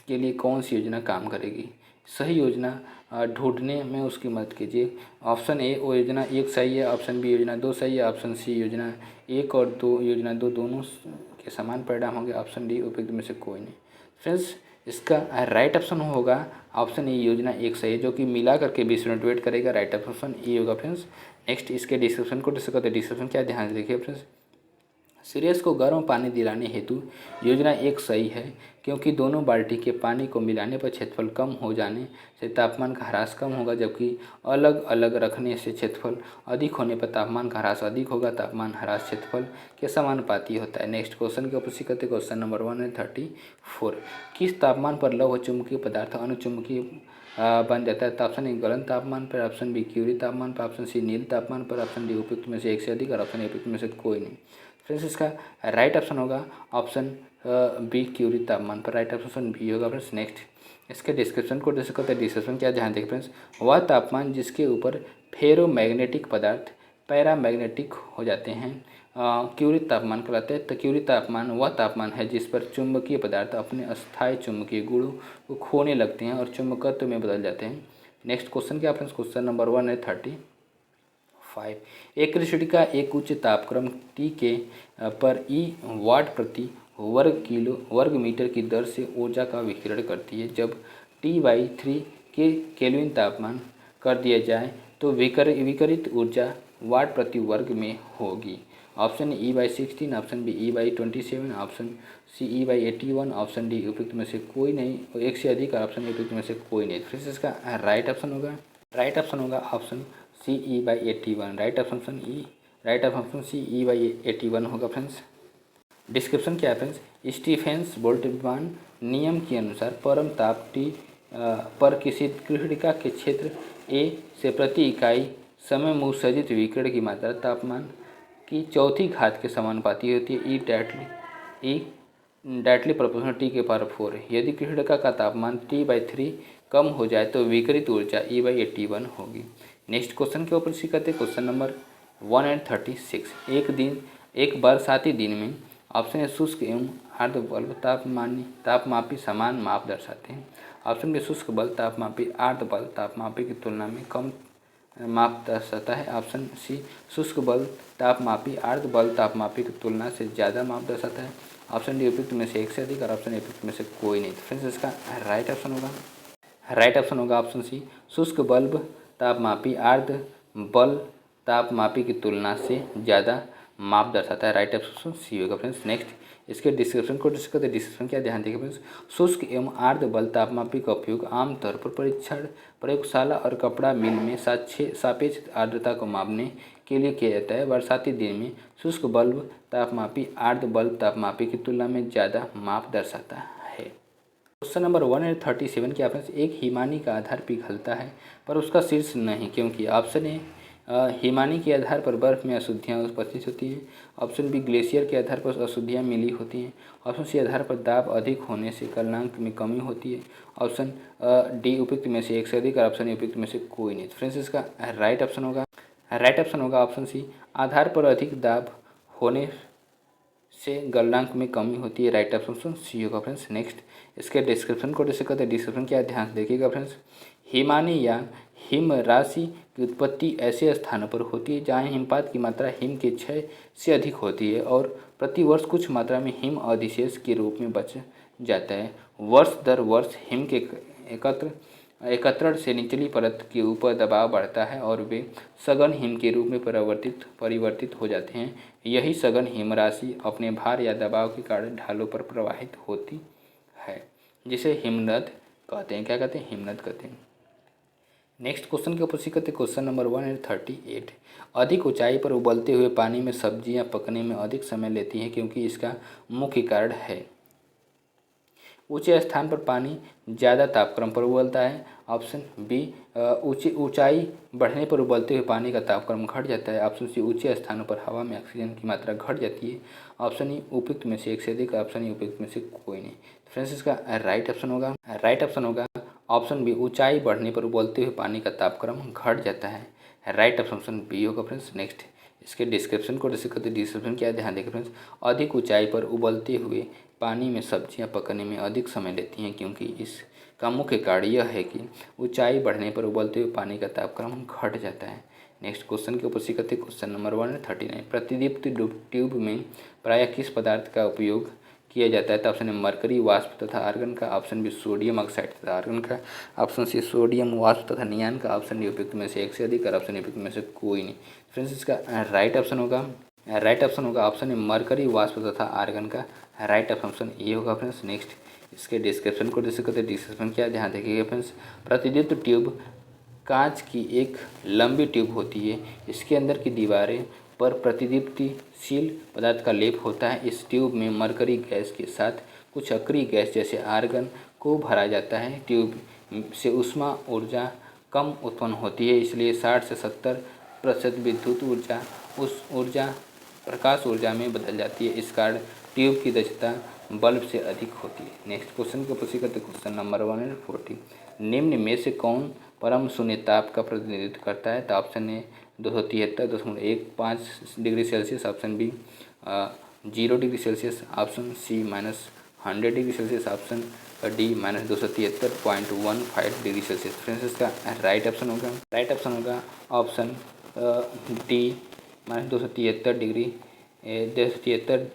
के लिए कौन सी योजना काम करेगी। सही योजना ढूंढने में उसकी मदद कीजिए। ऑप्शन ए वो योजना 1 सही है, ऑप्शन बी योजना 2 सही है, ऑप्शन सी योजना 1 और 2 योजना 2 दोनों के समान परिणाम होंगे, ऑप्शन डी उपयुक्त में से कोई नहीं। फ्रेंड्स इसका राइट ऑप्शन होगा ऑप्शन ए योजना 1 सही है, जो कि मिला करके 20 मिनट वेट करेगा। राइट ऑप्शन ए होगा फ्रेंड्स। नेक्स्ट इसके डिस्क्रिप्शन को डिस्कस करते हैं। डिस्क्रिप्शन क्या ध्यान से देखिए फ्रेंड्स। सुरेश को गर्म पानी दिलाने हेतु योजना 1 सही है, क्योंकि दोनों बाल्टी के पानी को मिलाने पर क्षेत्रफल कम हो जाने से तापमान का ह्रास कम होगा, जबकि अलग अलग रखने से क्षेत्रफल अधिक होने पर तापमान का ह्रास अधिक होगा। तापमान ह्रास क्षेत्रफल के समानुपाती होता है। नेक्स्ट क्वेश्चन के ऊपर करते क्वेश्चन नंबर 134, किस तापमान पर लौह चुंबकीय पदार्थ अनुचुंबकीय बन जाता है? तो ऑप्शन ए गलन तापमान पर, ऑप्शन बी क्यूरी तापमान पर, ऑप्शन सी नील तापमान पर, ऑप्शन डी उपयुक्त में से एक से अधिक और ऑप्शन ए उपयुक्त में से कोई नहीं। फ्रेंड्स इसका राइट ऑप्शन होगा ऑप्शन बी क्यूरी तापमान पर। राइट ऑप्शन बी होगा फ्रेंड्स। नेक्स्ट इसके डिस्क्रिप्शन को डिस्कस करते हैं। डिस्क्रिप्शन क्या ध्यान देखिए फ्रेंड्स। वह तापमान जिसके ऊपर फेरोमैग्नेटिक पदार्थ पैरामैग्नेटिक हो जाते हैं क्यूरी तापमान कहलाते हैं। तो क्यूरी तापमान वह तापमान है जिस पर चुंबकीय पदार्थ अपने अस्थायी चुंबकीय गुणों को खोने लगते हैं और चुंबकत्व में बदल जाते हैं। नेक्स्ट क्वेश्चन क्या फ्रेंड्स, क्वेश्चन नंबर 135, एक कृष्णिका एक उच्च तापक्रम T के पर ई वाट प्रति वर्ग मीटर की दर से ऊर्जा का विकिरण करती है। जब T/3 के केल्विन तापमान कर दिया जाए तो विकिरित ऊर्जा वाट प्रति वर्ग में होगी। Option E/16, option B E/27, option C E/81, option D उपयुक्त में से कोई नहीं, एक से अधिक, ऑप्शन उपयुक्त में से कोई नहीं। फिर से इसका राइट ऑप्शन होगा option C E/81। Right option C E/81 होगा फ्रेंड्स। डिस्क्रिप्शन क्या है फ्रेंड्स? स्टीफेंस बोल्ट्जमान नियम के अनुसार परम ताप T पर किसी गृहिका के क्षेत्र A से प्रति इकाई समय में उत्सर्जित विकिरण की मात्रा तापमान की चौथी घात के समानुपाती होती है। ई डायरेक्टली प्रोपोर्शनल T के पावर 4। यदि गृहिका का तापमान T/3 कम हो जाए तो विकिरित ऊर्जा E/81 होगी। नेक्स्ट क्वेश्चन के ऊपर से करते हैं, क्वेश्चन नंबर 136। एक बरसाती दिन में ऑप्शन ए शुष्क एवं आर्द्र बल्ब तापमापी समान माप दर्शाते हैं। ऑप्शन बी शुष्क बल्ब तापमापी आर्द्र बल्ब तापमापी की तुलना में कम माप दर्शाता है। ऑप्शन सी शुष्क बल्ब तापमापी आर्द्र बल्ब तापमापी की तुलना से ज़्यादा माप दर्शाता है। ऑप्शन डी उपयुक्त में से एक से अधिक, और ऑप्शन उपयुक्त में से कोई नहीं। तो फ्रेंड्स इसका राइट ऑप्शन होगा ऑप्शन सी शुष्क बल्ब तापमापी आर्द्र बल्ब तापमापी की तुलना से ज़्यादा माप दर्शाता है। राइट ऑप्शन सी होगा फ्रेंड्स। नेक्स्ट इसके डिस्क्रिप्शन को डिस्कस करते हैं। डिस्क्रिप्शन क्या, ध्यान देखिए फ्रेंड्स। शुष्क एवं आर्द्र बल्ब तापमापी का उपयोग आमतौर पर परीक्षण प्रयोगशाला और कपड़ा मिल में सापेक्ष आर्द्रता को मापने के लिए किया जाता है। बरसाती दिन में शुष्क बल्ब तापमापी आर्द्र बल्ब तापमापी की तुलना में ज़्यादा माप दर्शाता है। क्वेश्चन नंबर 137 के ऑप्शन एक हिमानी का आधार पिघलता है पर उसका शीर्ष नहीं, क्योंकि ऑप्शन ए हिमानी के आधार पर बर्फ़ में अशुद्धियाँ उपस्थित होती हैं। ऑप्शन बी ग्लेशियर के आधार पर अशुद्धियाँ मिली होती हैं। ऑप्शन सी आधार पर दाब अधिक होने से गलनांक में कमी होती है। ऑप्शन डी उपयुक्त में से एक से अधिक, और ऑप्शन उपयुक्त में से कोई नहीं। फ्रेंड्स इसका राइट ऑप्शन होगा ऑप्शन सी आधार पर अधिक दाब होने से गलनांक में कमी होती है। राइट ऑप्शन सी होगा फ्रेंड्स। नेक्स्ट इसके डिस्क्रिप्शन को डिस्कस करते हैं। डिस्क्रिप्शन क्या है, ध्यान देखिएगा फ्रेंड्स। हिमानी या हिम राशि की उत्पत्ति ऐसे स्थानों पर होती है जहाँ हिमपात की मात्रा हिम के क्षय से अधिक होती है और प्रतिवर्ष कुछ मात्रा में हिम अधिशेष के रूप में बच जाता है। वर्ष दर वर्ष हिम के एकत्रण से निचली परत के ऊपर दबाव बढ़ता है और वे सघन हिम के रूप में परिवर्तित हो जाते हैं। यही सघन हिम राशि अपने भार या दबाव के कारण ढालों पर प्रवाहित होती है, जिसे हिमनद कहते हैं। क्या कहते हैं? हिमनद कहते हैं। नेक्स्ट क्वेश्चन के ऊपर सीखते क्वेश्चन नंबर 138। अधिक ऊंचाई पर उबलते हुए पानी में सब्जियां पकने में अधिक समय लेती हैं, क्योंकि इसका मुख्य कारण है ऊंचे स्थान पर पानी ज़्यादा तापक्रम पर उबलता है। ऑप्शन बी ऊंचाई बढ़ने पर उबलते हुए पानी का तापक्रम घट जाता है। ऑप्शन सी ऊंचे स्थानों पर हवा में ऑक्सीजन की मात्रा घट जाती है। ऑप्शन ई उपयुक्त में से एक से अधिक, ऑप्शन ई उपयुक्त में से कोई नहीं। फ्रेंड्स इसका राइट ऑप्शन होगा ऑप्शन बी ऊंचाई बढ़ने पर उबलते हुए पानी का तापक्रम घट जाता है। राइट ऑप्शन बी होगा फ्रेंड्स। नेक्स्ट इसके डिस्क्रिप्शन को डिस्कस करते हैं। डिस्क्रिप्शन क्या है, ध्यान देखें फ्रेंड्स। अधिक ऊंचाई पर उबलते हुए पानी में सब्जियां पकने में अधिक समय लेती हैं, क्योंकि इसका मुख्य कारण यह है कि ऊंचाई बढ़ने पर उबलते हुए पानी का तापक्रम घट जाता है। नेक्स्ट क्वेश्चन के ऊपर सीखते हैं क्वेश्चन नंबर 139। प्रतिदीप्त ट्यूब में प्रायः किस पदार्थ का उपयोग किया जाता है? तो ऑप्शन है मरकरी वाष्प तथा आर्गन का, ऑप्शन बी सोडियम ऑक्साइड तथा आर्गन का, ऑप्शन सी सोडियम वाष्प तथा नियान का, ऑप्शन डी उपयुक्त में से एक से अधिक, और ऑप्शन उपयुक्त में से कोई नहीं। फ्रेंड्स इसका राइट ऑप्शन होगा ऑप्शन है मरकरी वाष्प तथा आर्गन का। राइट ऑप्शन ये होगा फ्रेंड्स। नेक्स्ट इसके डिस्क्रिप्शन को डिस्कस करते हैं। डिस्क्रिप्शन क्या, ध्यान देखिएगा फ्रेंड्स। प्रतिदीप्त ट्यूब कांच की एक लंबी ट्यूब होती है। इसके अंदर की दीवारें पर प्रतिदीप्तिशील पदार्थ का लेप होता है। इस ट्यूब में मरकरी गैस के साथ कुछ अक्रिय गैस जैसे आर्गन को भरा जाता है। ट्यूब से ऊष्मा ऊर्जा कम उत्पन्न होती है, इसलिए 60 से 70% विद्युत ऊर्जा उस प्रकाश ऊर्जा में बदल जाती है। इस कारण ट्यूब की दक्षता बल्ब से अधिक होती है। नेक्स्ट क्वेश्चन को प्रश्न करते क्वेश्चन नंबर 140। निम्न में से कौन परम शून्य ताप का प्रतिनिधित्व करता है? तो option A 273.15 degree Celsius, option B 0 degree Celsius, option C -100 degree Celsius, option D -273.15 degree Celsius. Friends इसका राइट ऑप्शन होगा option D -273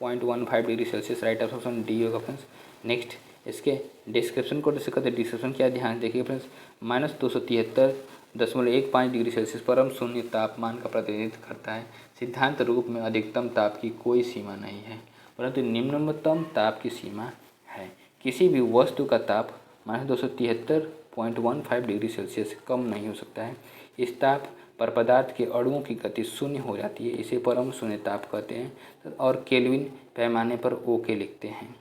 0.15 degree Celsius, right option D होगा फ्रेंड्स। नेक्स्ट इसके डिस्क्रिप्शन को डिस्कस करते हैं। डिस्क्रिप्शन क्या है, ध्यान देखिए फ्रेंड्स। -273.15 डिग्री सेल्सियस परम शून्य तापमान का प्रतिनिधित्व करता है। सिद्धांत रूप में अधिकतम ताप की कोई सीमा नहीं है, परंतु निम्नतम ताप की सीमा है। किसी भी वस्तु का ताप -273.15 डिग्री सेल्सियस से कम नहीं हो सकता है। इस ताप पर पदार्थ के अणुओं की गति शून्य हो जाती है, इसे परम शून्य ताप कहते हैं। और केल्विन पैमाने पर ओके लिखते हैं,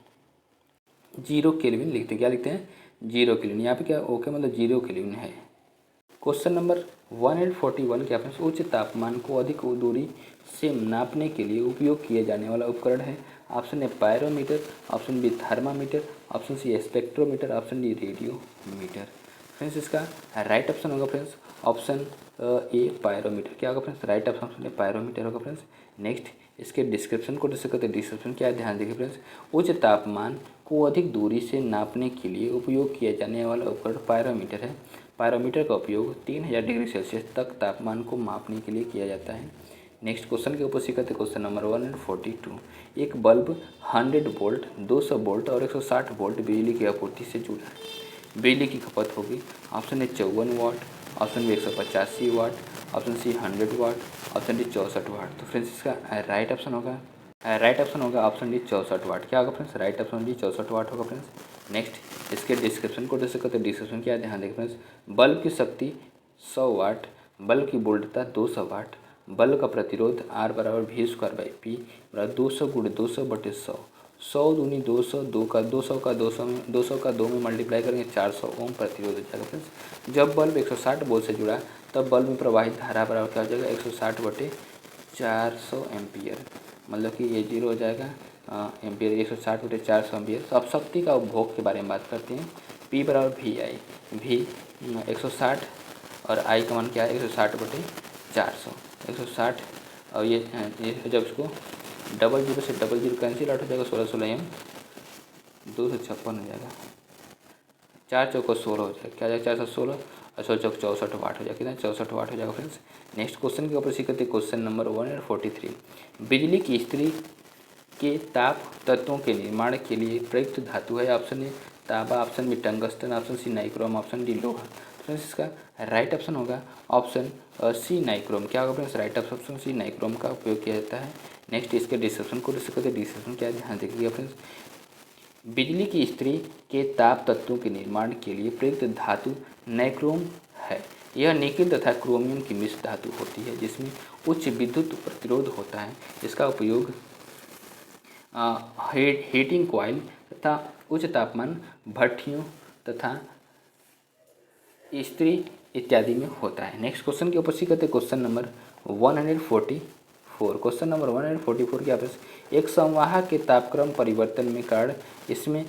0 केल्विन लिखते हैं। क्या लिखते हैं? 0 केल्विन। यहाँ पे क्या ओके मतलब 0 केल्विन है। क्वेश्चन नंबर 141 क्या है, उच्च तापमान को अधिक दूरी से नापने के लिए उपयोग किया जाने वाला उपकरण है। Option A pyrometer, option B thermometer, option C spectrometer, option D radiometer. Friends इसका राइट ऑप्शन होगा फ्रेंड्स ऑप्शन ए पायरोमीटर। क्या होगा फ्रेंड्स? राइट ऑप्शन पायरोमीटर होगा फ्रेंड्स। नेक्स्ट इसके डिस्क्रिप्शन को डिस्कस करते हैं। डिस्क्रिप्शन क्या है, ध्यान देखिए फ्रेंड्स। उच्च तापमान को अधिक दूरी से नापने के लिए उपयोग किया जाने वाला उपकरण पायरोमीटर है। पायरोमीटर का उपयोग 3000 डिग्री सेल्सियस तक तापमान को मापने के लिए किया जाता है। नेक्स्ट क्वेश्चन के ऊपर सीखते क्वेश्चन नंबर 142। एक बल्ब 100 वोल्ट, 200 वोल्ट और 160 वोल्ट बिजली की आपूर्ति से जुड़ा है। बिजली की खपत होगी option A 54 watt, option B 185 watt, option C 100 watt, option D 64 watt. तो फ्रेंड्स इसका राइट ऑप्शन होगा ऑप्शन डी 64 वाट। क्या होगा friends? Right option D 64 watt होगा फ्रेंड्स। नेक्स्ट इसके डिस्क्रिप्शन को डिस्कस करते हैं। डिस्क्रिप्शन क्या है, ध्यान देखिए फ्रेंड्स। बल्ब की शक्ति 100 वाट, बल्ब की वोल्टता 200 वाट, बल्ब का प्रतिरोध R बराबर V² बराबर 200 × 200 बटे 100। 100 दूनी 200, 200 का 2 में मल्टीप्लाई करेंगे 400 ओम प्रतिरोध हो जाएगा फ्रेंड्स। जब बल्ब 160 वोल्ट से जुड़ा तब बल्ब में प्रवाहित धारा बराबर क्या हो जाएगा? 160 बटे 400 एम्पियर, मतलब कि ये 0 हो जाएगा एम्पियर। 160 बटे 400 एम्पियर। तो अब शक्ति का उपभोग के बारे में बात करते हैं। P बराबर VI, V 160 और I का मान क्या है? 160 बटे 400। 160 और ये जब इसको 00 से 00 कैंसिल आउट हो जाएगा, 16 16 एम 256 हो जाएगा, 4 चौको 16 हो जाएगा। क्या जाएगा? 416 और 16 चौक 64 वाट हो जाएगा। कितना? 64 वाट हो जाएगा फ्रेंड्स। नेक्स्ट क्वेश्चन के ऊपर सीखते क्वेश्चन नंबर 143। बिजली की स्त्री के ताप तत्वों के निर्माण के लिए प्रयुक्त धातु है। ऑप्शन ए तांबा, option B tungsten, option C nichrome, option D लोहा। फ्रेंड्स इसका राइट ऑप्शन होगा ऑप्शन सी नाइक्रोम। क्या होगा friends? Right option C nichrome का उपयोग किया जाता है। नेक्स्ट इसके डिस्क्रिप्शन को डिस्कस करते हैं। डिस्क्रिप्शन क्या है, ध्यान देखिएगा फ्रेंड्स। बिजली की स्त्री के ताप तत्वों के निर्माण के लिए प्रयुक्त धातु नाइक्रोम है। यह निकेल तथा क्रोमियम की मिश्र धातु होती है जिसमें उच्च विद्युत प्रतिरोध होता है। इसका उपयोग हीटिंग कॉइल तथा उच्च तापमान भट्टियों तथा स्त्री इत्यादि में होता है। नेक्स्ट क्वेश्चन के ऊपर सीखते क्वेश्चन नंबर 144। क्वेश्चन नंबर 144 क्या है? एक संवाहक के तापक्रम परिवर्तन में कारण इसमें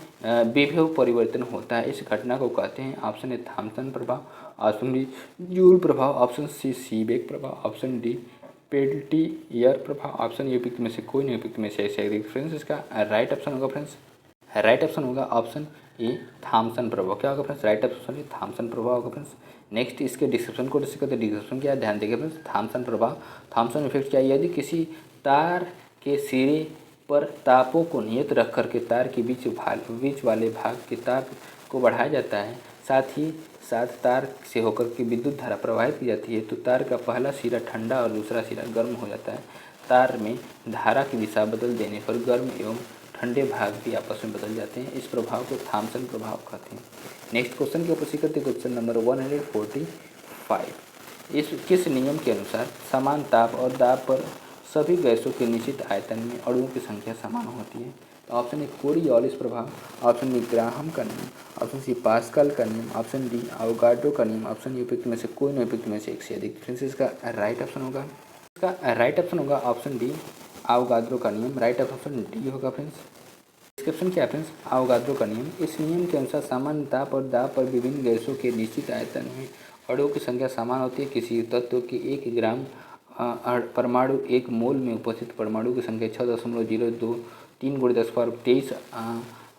विभव परिवर्तन होता है। इस घटना को कहते हैं ऑप्शन ए थॉम्सन प्रभाव, ऑप्शन बी जूल प्रभाव, ऑप्शन सी सीबेक प्रभाव, ऑप्शन डी पेल्टियर प्रभाव, ऑप्शन ए उपयुक्त में से कोई नहीं, उपयुक्त में से ऐसे। फ्रेंड्स इसका राइट ऑप्शन होगा फ्रेंड्स राइट ऑप्शन होगा ऑप्शन ए थॉम्सन प्रभाव। क्या होगा friends? Right option A Thomson प्रभाव होगा फ्रेंड्स। नेक्स्ट इसके डिस्क्रिप्शन को डिस्कस करते हैं। डिस्क्रिप्शन क्या है, ध्यान देखिए फ्रेंड्स। थॉम्सन प्रभाव, थॉम्सन इफेक्ट क्या है? यदि किसी तार के सिरे पर तापों को नियत रख कर के तार के बीच वाले भाग के ताप को बढ़ाया जाता है, साथ ही साथ तार से होकर के विद्युत धारा प्रवाहित की जाती है, तो तार का पहला सिरा ठंडा और दूसरा सिरा गर्म हो जाता है। तार में धारा की दिशा बदल देने पर गर्म एवं ठंडे भाग भी आपस में बदल जाते हैं। इस प्रभाव को थॉम्सन प्रभाव कहते हैं। नेक्स्ट क्वेश्चन के ऊपर सीखते क्वेश्चन नंबर 145। इस किस नियम के अनुसार समान ताप और दाब पर सभी गैसों के निश्चित आयतन में अणुओं की संख्या समान होती है? तो ऑप्शन ए कोरियोलिस प्रभाव, ऑप्शन बी ग्राहम का नियम, ऑप्शन सी पास्कल का नियम, ऑप्शन डी अवोगाड्रो का नियम, ऑप्शन ए उपयुक्त में से कोई नहीं, उपयुक्त में से एक से अधिक। फ्रेंड्स इसका राइट ऑप्शन होगा ऑप्शन डी अवोगाड्रो का नियम। राइट ऑप्शन डी होगा फ्रेंड्स। डिस्क्रिप्शन क्या है फ्रेंड्स? अवोगाड्रो का नियम। इस नियम के अनुसार सामान्य ताप और दाब पर विभिन्न गैसों के निश्चित आयतन में अणुओं की संख्या समान होती है। किसी तत्व के 1 ग्राम परमाणु 1 मोल में उपस्थित परमाणु की संख्या 6.023 × 10⁻23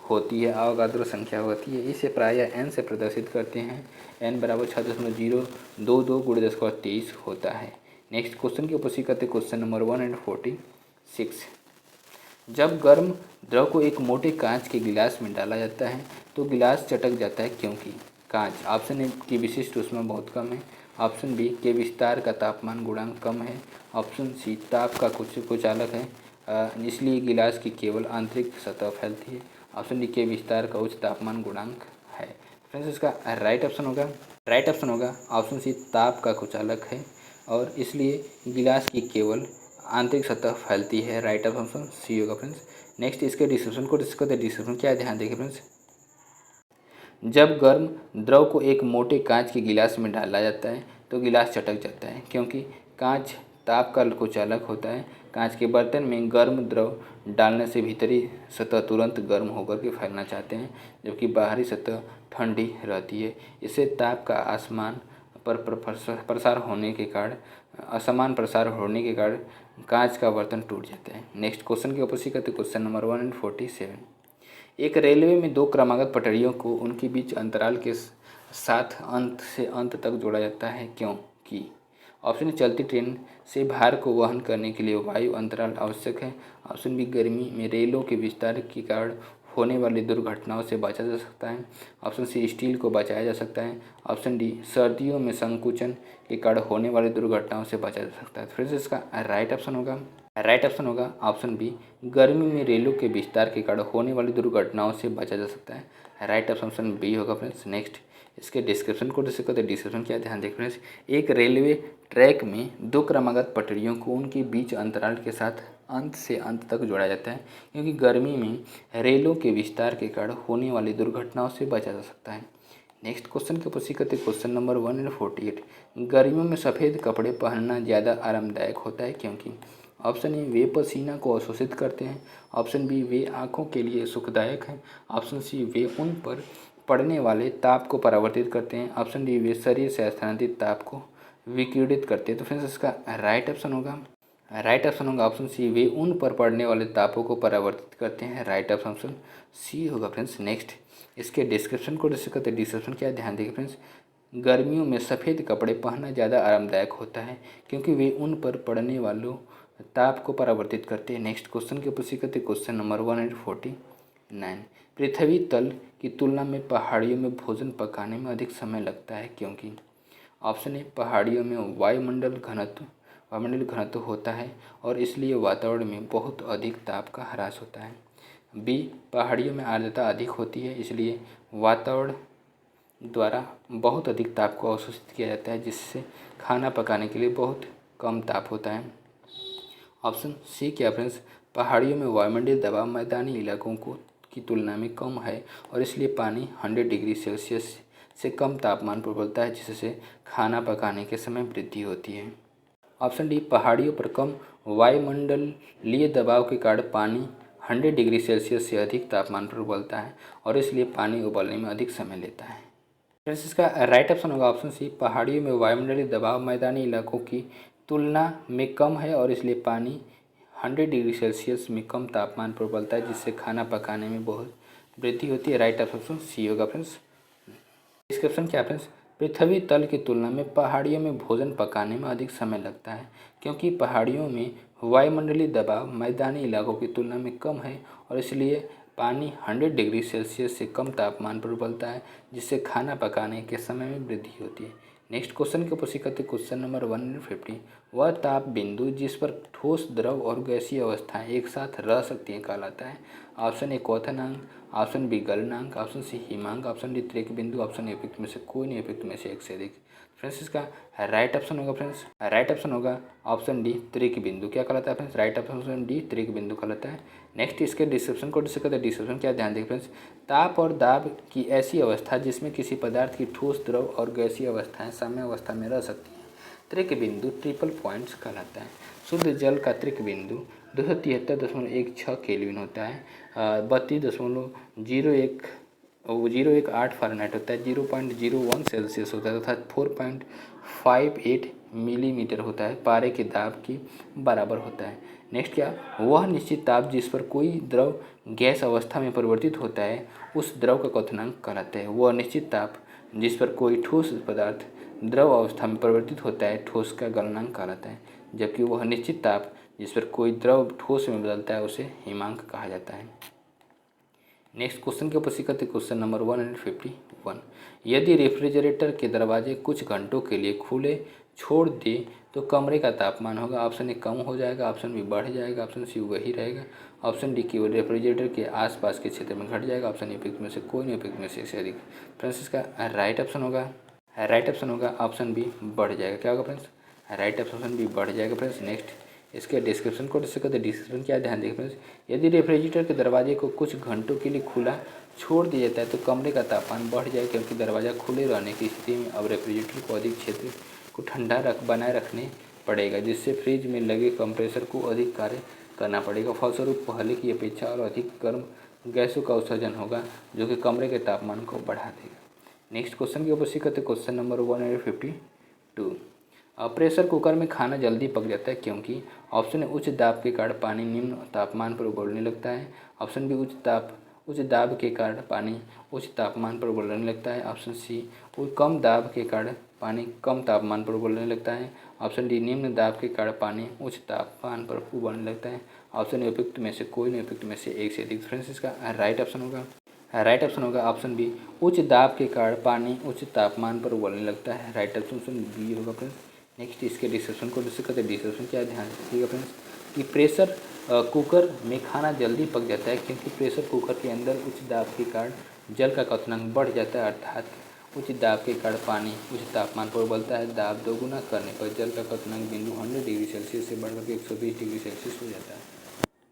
होती है, अवोगाड्रो संख्या होती है। इसे प्रायः n से प्रदर्शित करते हैं। n बराबर 6.022 × 10⁻23 होता है। नेक्स्ट क्वेश्चन के ऊपर सीखते क्वेश्चन नंबर 146। जब गर्म द्रव को एक मोटे कांच के गिलास में डाला जाता है तो गिलास चटक जाता है क्योंकि कांच। ऑप्शन ए की विशिष्ट ऊष्मा बहुत कम है। ऑप्शन बी के विस्तार का तापमान गुणांक कम है। ऑप्शन सी ताप का कुछ कुचालक है इसलिए गिलास की केवल आंतरिक सतह फैलती है। ऑप्शन डी के विस्तार का उच्च तापमान गुणांक है। फ्रेंड्स इसका राइट ऑप्शन होगा ऑप्शन सी ताप का कुचालक है और इसलिए गिलास की केवल आंतरिक सतह फैलती है। राइट ऑप्शन सी होगा फ्रेंड्स। नेक्स्ट इसके डिस्क्रिप्शन को डिस्कस करते हैं। डिस्क्रिप्शन क्या है ध्यान देखिए फ्रेंड्स। जब गर्म द्रव को एक मोटे कांच के गिलास में डाला जाता है तो गिलास चटक जाता है क्योंकि कांच ताप का कुचालक होता है। कांच के बर्तन में गर्म द्रव डालने से भीतरी सतह तुरंत गर्म होकर के फैलना चाहते हैं जबकि बाहरी सतह ठंडी रहती है। इससे ताप का आसमान पर प्रसार होने के कारण असमान प्रसार होने के कारण कांच का बर्तन टूट जाता है। नेक्स्ट क्वेश्चन की उपस्थित करते क्वेश्चन नंबर 147। एक रेलवे में दो क्रमागत पटरियों को उनके बीच अंतराल के साथ अंत से अंत तक जोड़ा जाता है क्योंकि ऑप्शन ए चलती ट्रेन से भार को वहन करने के लिए वायु अंतराल आवश्यक है। ऑप्शन बी गर्मी में रेलों के विस्तार के कारण होने वाली दुर्घटनाओं से बचा जा सकता है। ऑप्शन सी स्टील को बचाया जा सकता है। ऑप्शन डी सर्दियों में संकुचन के कारण होने वाली दुर्घटनाओं से बचा जा सकता है। फिर से इसका राइट ऑप्शन होगा ऑप्शन बी गर्मी में रेलों के विस्तार के कारण होने वाली दुर्घटनाओं से बचा जा सकता है। राइट ऑप्शन बी होगा फ्रेंड्स। नेक्स्ट इसके डिस्क्रिप्शन को डिस्कस करते हैं। डिस्क्रिप्शन क्या ध्यान देख फ्रेंड्स। एक रेलवे ट्रैक में दो क्रमागत पटरियों को उनके बीच अंतराल के साथ अंत से अंत तक जोड़ा जाता है क्योंकि गर्मी में रेलों के विस्तार के कारण होने वाली दुर्घटनाओं से बचा जा सकता है। नेक्स्ट क्वेश्चन की पुष्टि करते क्वेश्चन नंबर 148। गर्मियों में सफ़ेद कपड़े पहनना ज़्यादा आरामदायक होता है क्योंकि ऑप्शन ए वे पसीना को अवशोषित करते हैं। ऑप्शन बी वे आँखों के लिए सुखदायक हैं। ऑप्शन सी वे उन पर पड़ने वाले ताप को परावर्तित करते हैं। ऑप्शन डी वे शरीर से स्थानांतरित ताप को विकिरणित करते हैं। तो फ्रेंड्स इसका राइट ऑप्शन होगा ऑप्शन सी वे उन पर पड़ने वाले तापों को परावर्तित करते हैं। राइट ऑप्शन सी होगा फ्रेंड्स। नेक्स्ट इसके डिस्क्रिप्शन को डिस्कस करते हैं। डिस्क्रिप्शन क्या है ध्यान देखिए फ्रेंड्स। गर्मियों में सफ़ेद कपड़े पहनना ज़्यादा आरामदायक होता है क्योंकि वे उन पर पड़ने वालों ताप को परावर्तित करते हैं। नेक्स्ट क्वेश्चन की पुष्टि करते हैं क्वेश्चन नंबर 149। पृथ्वी तल की तुलना में पहाड़ियों में भोजन पकाने में अधिक समय लगता है क्योंकि ऑप्शन ए पहाड़ियों में वायुमंडल घनत्व होता है और इसलिए वातावरण में बहुत अधिक ताप का ह्रास होता है। बी पहाड़ियों में आर्द्रता अधिक होती है इसलिए वातावरण द्वारा बहुत अधिक ताप को अवशोषित किया जाता है जिससे खाना पकाने के लिए बहुत कम ताप होता है। ऑप्शन सी क्या फ्रेंड्स पहाड़ियों में वायुमंडलीय दबाव मैदानी इलाकों की तुलना में कम है और इसलिए पानी 100 डिग्री सेल्सियस से कम तापमान पर उबलता है जिससे खाना पकाने के समय वृद्धि होती है। ऑप्शन डी पहाड़ियों पर कम वायुमंडलीय दबाव के कारण पानी 100 डिग्री सेल्सियस से अधिक तापमान पर उबलता है और इसलिए पानी उबलने में अधिक समय लेता है। फ्रेंड्स इसका राइट ऑप्शन होगा ऑप्शन सी पहाड़ियों में वायुमंडलीय दबाव मैदानी इलाकों की तुलना में कम है और इसलिए पानी 100 डिग्री सेल्सियस में कम तापमान पर उबलता है जिससे खाना पकाने में बहुत वृद्धि होती है। राइट ऑप्शन सी होगा फ्रेंड्स। डिस्क्रिप्शन क्या फ्रेंड्स पृथ्वी तल की तुलना में पहाड़ियों में भोजन पकाने में अधिक समय लगता है क्योंकि पहाड़ियों में वायुमंडलीय दबाव मैदानी इलाकों की तुलना में कम है और इसलिए पानी 100 डिग्री सेल्सियस से कम तापमान पर उबलता है जिससे खाना पकाने के समय में वृद्धि होती है। नेक्स्ट क्वेश्चन की पुष्टि करते क्वेश्चन नंबर 150। वह ताप बिंदु जिस पर ठोस द्रव और गैसीय अवस्थाएं एक साथ रह सकती हैं कहलाता है। ऑप्शन ए क्वथनांक, ऑप्शन बी गलनांक, ऑप्शन सी हिमांक, ऑप्शन डी त्रिक बिंदु, ऑप्शन ए उपयुक्त में से कोई नहीं, उपयुक्त में से एक से अधिक। फ्रेंड्स इसका राइट ऑप्शन होगा ऑप्शन डी त्रिक बिंदु। क्या कहलाता है फ्रेंड्स राइट ऑप्शन डी त्रिक बिंदु कहलाता है। नेक्स्ट इसके डिस्क्रिप्शन को डिस्कस करते हैं। डिस्क्रिप्शन क्या ध्यान देखिए फ्रेंड्स ताप और दाब की ऐसी अवस्था जिसमें किसी पदार्थ की ठोस द्रव और गैसीय अवस्थाएं साम्य अवस्था में रह सकती हैं त्रिक बिंदु ट्रिपल पॉइंट्स कहलाता है। शुद्ध जल का त्रिक बिंदु 273.16 केल्विन होता है, 32.018 फ़ारेनहाइट होता है, 0.01 सेल्सियस होता है तथा 4.58 मिलीमीटर होता है, पारे के दाब की बराबर होता है। नेक्स्ट क्या वह निश्चित ताप जिस पर कोई द्रव गैस अवस्था में परिवर्तित होता है उस द्रव का क्वथनांक कहलाता है। वह निश्चित ताप जिस पर कोई ठोस पदार्थ द्रव अवस्था में परिवर्तित होता है ठोस का गलनांक कहलाता है। जबकि वह निश्चित ताप जिस पर कोई द्रव ठोस में बदलता है उसे हिमांक कहा जाता है। नेक्स्ट क्वेश्चन के ऊपर सीखते क्वेश्चन नंबर 151। यदि रेफ्रिजरेटर के दरवाजे कुछ घंटों के लिए खुले छोड़ दे तो कमरे का तापमान होगा। ऑप्शन ए कम हो जाएगा, ऑप्शन बी बढ़ जाएगा, ऑप्शन सी वही रहेगा, ऑप्शन डी केवल रेफ्रिजरेटर के आसपास के क्षेत्र में घट जाएगा, ऑप्शन ए उपयुक्त में से कोई नहीं उपयुक्त में से अधिक। फ्रेंड्स इसका राइट ऑप्शन होगा ऑप्शन बी बढ़ जाएगा। क्या होगा फ्रेंड्स? राइट ऑप्शन बी बढ़ जाएगा। फ्रेंड्स नेक्स्ट इसके डिस्क्रिप्शन को डिस्कस करते। डिस्क्रिप्शन क्या ध्यान देखें फ्रेंड्स, यदि रेफ्रिजरेटर के दरवाजे को कुछ घंटों के लिए खुला छोड़ दिया जाता है तो कमरे का तापमान बढ़ जाएगा, क्योंकि दरवाज़ा खुले रहने की स्थिति में अब रेफ्रिजरेटर को अधिक क्षेत्र को ठंडा बनाए रखने पड़ेगा, जिससे फ्रिज में लगे कंप्रेसर को अधिक कार्य करना पड़ेगा। फलस्वरूप पहले की अपेक्षा और अधिक गर्म गैसों का उत्सर्जन होगा, जो कि कमरे के तापमान को बढ़ा देगा। नेक्स्ट क्वेश्चन की ऊपर सीखते क्वेश्चन नंबर 152। प्रेशर कुकर में खाना जल्दी पक जाता है क्योंकि ऑप्शन ए उच्च दाब के कारण पानी निम्न तापमान पर उबलने लगता है, ऑप्शन बी उच्च दाब के कारण पानी उच्च तापमान पर उबलने लगता है, ऑप्शन सी कम दाब के कारण पानी कम तापमान पर उबलने लगता है, ऑप्शन डी निम्न दाब के कारण पानी उच्च तापमान पर उबलने लगता है, ऑप्शन ए उपयुक्त में से कोई नहीं उपयुक्त में से एक से अधिक। फ्रेंड्स इसका राइट ऑप्शन होगा ऑप्शन बी उच्च दाब के कारण पानी उच्च तापमान पर उबलने लगता है। राइट ऑप्शन बी होगा फ्रेंड्स। नेक्स्ट इसके डिस्क्रिप्शन को डिस्कस करते हैं। डिस्क्रिप्शन क्या है ध्यान रखिएगा फ्रेंड्स कि प्रेशर कुकर में खाना जल्दी पक जाता है क्योंकि प्रेशर कुकर के अंदर उच्च दाब के कारण जल का क्वथनांक बढ़ जाता है, अर्थात उच्च दाब के कारण पानी उच्च तापमान पर उबलता है। दाब दोगुना करने पर जल का क्वथनांक बिंदु 100 डिग्री सेल्सियस से बढ़कर 120 डिग्री सेल्सियस हो जाता है।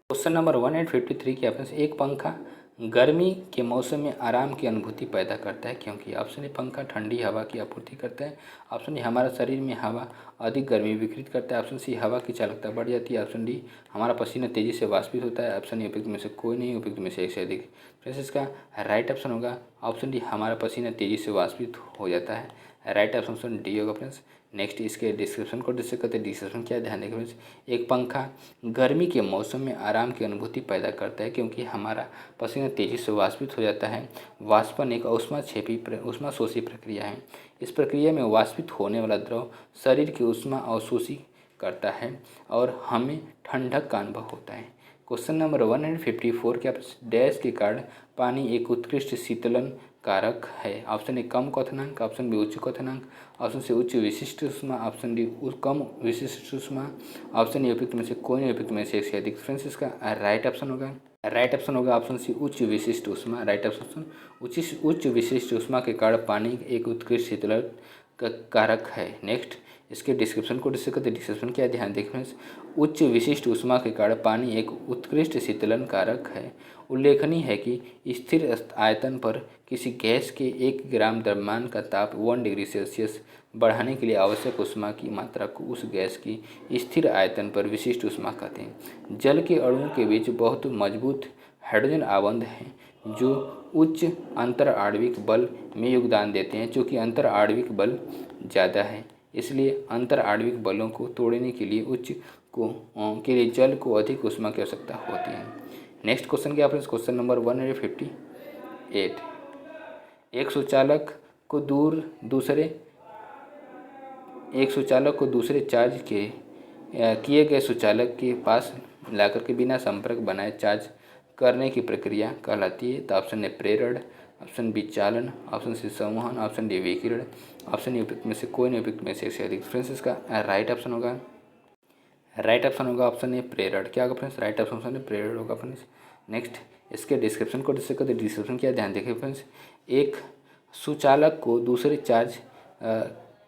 क्वेश्चन नंबर 153 के ऑप्शन एक पंखा गर्मी के मौसम में आराम की अनुभूति पैदा करता है क्योंकि ऑप्शन ए पंखा ठंडी हवा की आपूर्ति करता है, ऑप्शन ए हमारा शरीर में हवा अधिक गर्मी विकृत करता है, ऑप्शन सी हवा की चालकता बढ़ जाती है, ऑप्शन डी हमारा पसीना तेजी से वाष्पित होता है, ऑप्शन ए उपयुक्त में से कोई नहीं, उपयुक्त में से एक से अधिक। फ्रेंड्स इसका राइट ऑप्शन होगा ऑप्शन डी हमारा पसीना तेजी से वाष्पित हो जाता है। राइट ऑप्शन डी होगा फ्रेंड्स। नेक्स्ट इसके डिस्क्रिप्शन को डिस्कस करते हैं। डिस्क्रिप्शन क्या ध्यान देखें फ्रेंड्स, एक पंखा गर्मी के मौसम में आराम की अनुभूति पैदा करता है क्योंकि हमारा पसीना तेजी से वाष्पित हो जाता है। वाष्पन एक ऊष्माशोषी प्रक्रिया है। इस प्रक्रिया में वाष्पित होने वाला द्रव शरीर की ऊष्मा अवशोषित करता है और हमें ठंडक का अनुभव होता है। क्वेश्चन नंबर 154 के डैश के कारण पानी एक उत्कृष्ट शीतलन कारक है। ऑप्शन ए कम क्वथनांक, ऑप्शन बी उच्च क्वथनांक, ऑप्शन सी उच्च विशिष्ट ऊष्मा, ऑप्शन डी कम विशिष्ट ऊष्मा, ऑप्शन ए उपयुक्त में से कोई नहीं, उपयुक्त में से एक से अधिक। फ्रेंड्स इसका राइट ऑप्शन होगा ऑप्शन सी उच्च विशिष्ट ऊष्मा। राइट ऑप्शन उच्च विशिष्ट ऊष्मा के कारण पानी एक उत्कृष्ट शीतलन कारक है। नेक्स्ट इसके डिस्क्रिप्शन को डिस्कस करते हैं। डिस्क्रिप्शन क्या ध्यान देखें फ्रेंड्स, उच्च विशिष्ट ऊष्मा के कारण पानी एक उत्कृष्ट शीतलन कारक है। उल्लेखनीय है कि स्थिर आयतन पर किसी गैस के 1 ग्राम द्रव्यमान का ताप 1 डिग्री सेल्सियस बढ़ाने के लिए आवश्यक ऊष्मा की मात्रा को उस गैस की स्थिर आयतन पर विशिष्ट ऊष्मा कहते हैं। जल के अणुओं के बीच बहुत मजबूत हाइड्रोजन आबंध हैं जो उच्च अंतर आणविक बल में योगदान देते हैं। चूँकि अंतर आणविक बल ज़्यादा है इसलिए अंतर आणविक बलों को तोड़ने के लिए जल को अधिक ऊष्मा की आवश्यकता होती है। नेक्स्ट क्वेश्चन क्या फ्रेंड्स, क्वेश्चन नंबर 158। एक सुचालक को दूसरे चार्ज किए गए सुचालक के पास लाकर के बिना संपर्क बनाए चार्ज करने की प्रक्रिया कहलाती है। तो ऑप्शन ए प्रेरण, ऑप्शन बी चालन, ऑप्शन सी संवहन, ऑप्शन डी विकिरण, ऑप्शन ए उपयुक्त में से कोई नहीं, उपयुक्त में से अधिक। फ्रेंड्स इसका राइट ऑप्शन होगा ऑप्शन ए प्रेरण। क्या होगा फ्रेंड्स? राइट ऑप्शन प्रेरण होगा फ्रेंड्स। नेक्स्ट इसके डिस्क्रिप्शन को डिस्कस करते हैं। डिस्क्रिप्शन क्या ध्यान देखें फ्रेंड्स, एक सुचालक को दूसरे चार्ज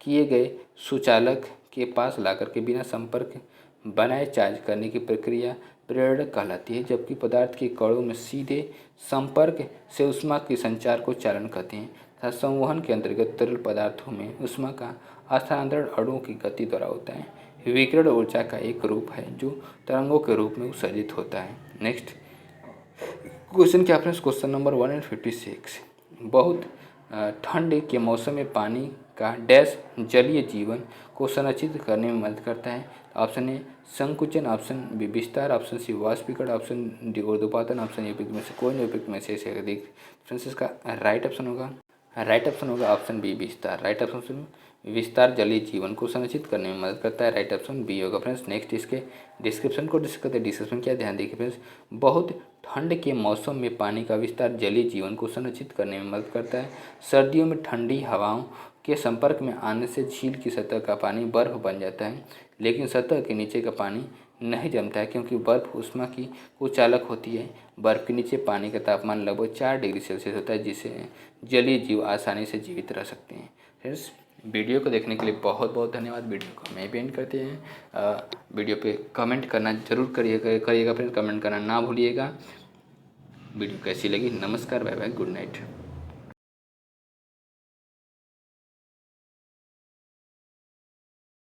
किए गए सुचालक के पास लाकर के बिना संपर्क बनाए चार्ज करने की प्रक्रिया प्रेरण कहलाती है, जबकि पदार्थ के कणों में सीधे संपर्क से ऊष्मा के संचार को चालन कहते हैं तथा संवहन के अंतर्गत तरल पदार्थों में ऊष्मा का स्थानांतरण अणुओं की गति द्वारा होता है। विकिरण ऊर्जा का एक रूप है जो तरंगों के रूप में उत्सर्जित होता है। नेक्स्ट क्वेश्चन क्या फ्रेंड्स, क्वेश्चन नंबर 156। बहुत ठंड के मौसम में पानी का डैश जलीय जीवन को संरक्षित करने में मदद करता है। ऑप्शन ए संकुचन, ऑप्शन बी विस्तार, ऑप्शन सी वाष्पीकरण, ऑप्शन डी ऊर्ध्वपातन, ऑप्शन ए उपयुक्त में से कोई नहीं, उपयुक्त में से अधिक। फ्रेंड्स इसका राइट ऑप्शन होगा ऑप्शन बी विस्तार। राइट ऑप्शन विस्तार जलीय जीवन को संरक्षित करने में मदद करता है। राइट ऑप्शन बी होगा फ्रेंड्स। नेक्स्ट इसके डिस्क्रिप्शन को डिस्कस करते हैं। डिस्क्रिप्शन क्या, ध्यान देखिए फ्रेंड्स। बहुत ठंड के मौसम में पानी का विस्तार जलीय जीवन को संरक्षित करने में मदद करता है। सर्दियों में ठंडी हवाओं के संपर्क में आने से झील की सतह का पानी बर्फ बन जाता है, लेकिन सतह के नीचे का पानी नहीं जमता है क्योंकि बर्फ ऊष्मा की कुचालक होती है। बर्फ के नीचे पानी का तापमान लगभग 4 डिग्री सेल्सियस होता है, जिससे जलीय जीव आसानी से जीवित रह सकते हैं। फ्रेंड्स, वीडियो को देखने के लिए बहुत बहुत धन्यवाद। वीडियो को हमें भी एंड करते हैं। वीडियो पे कमेंट करना जरूर करिएगा फ्रेंड्स, कमेंट करना ना भूलिएगा। वीडियो कैसी लगी, नमस्कार, बाय बाय, गुड नाइट।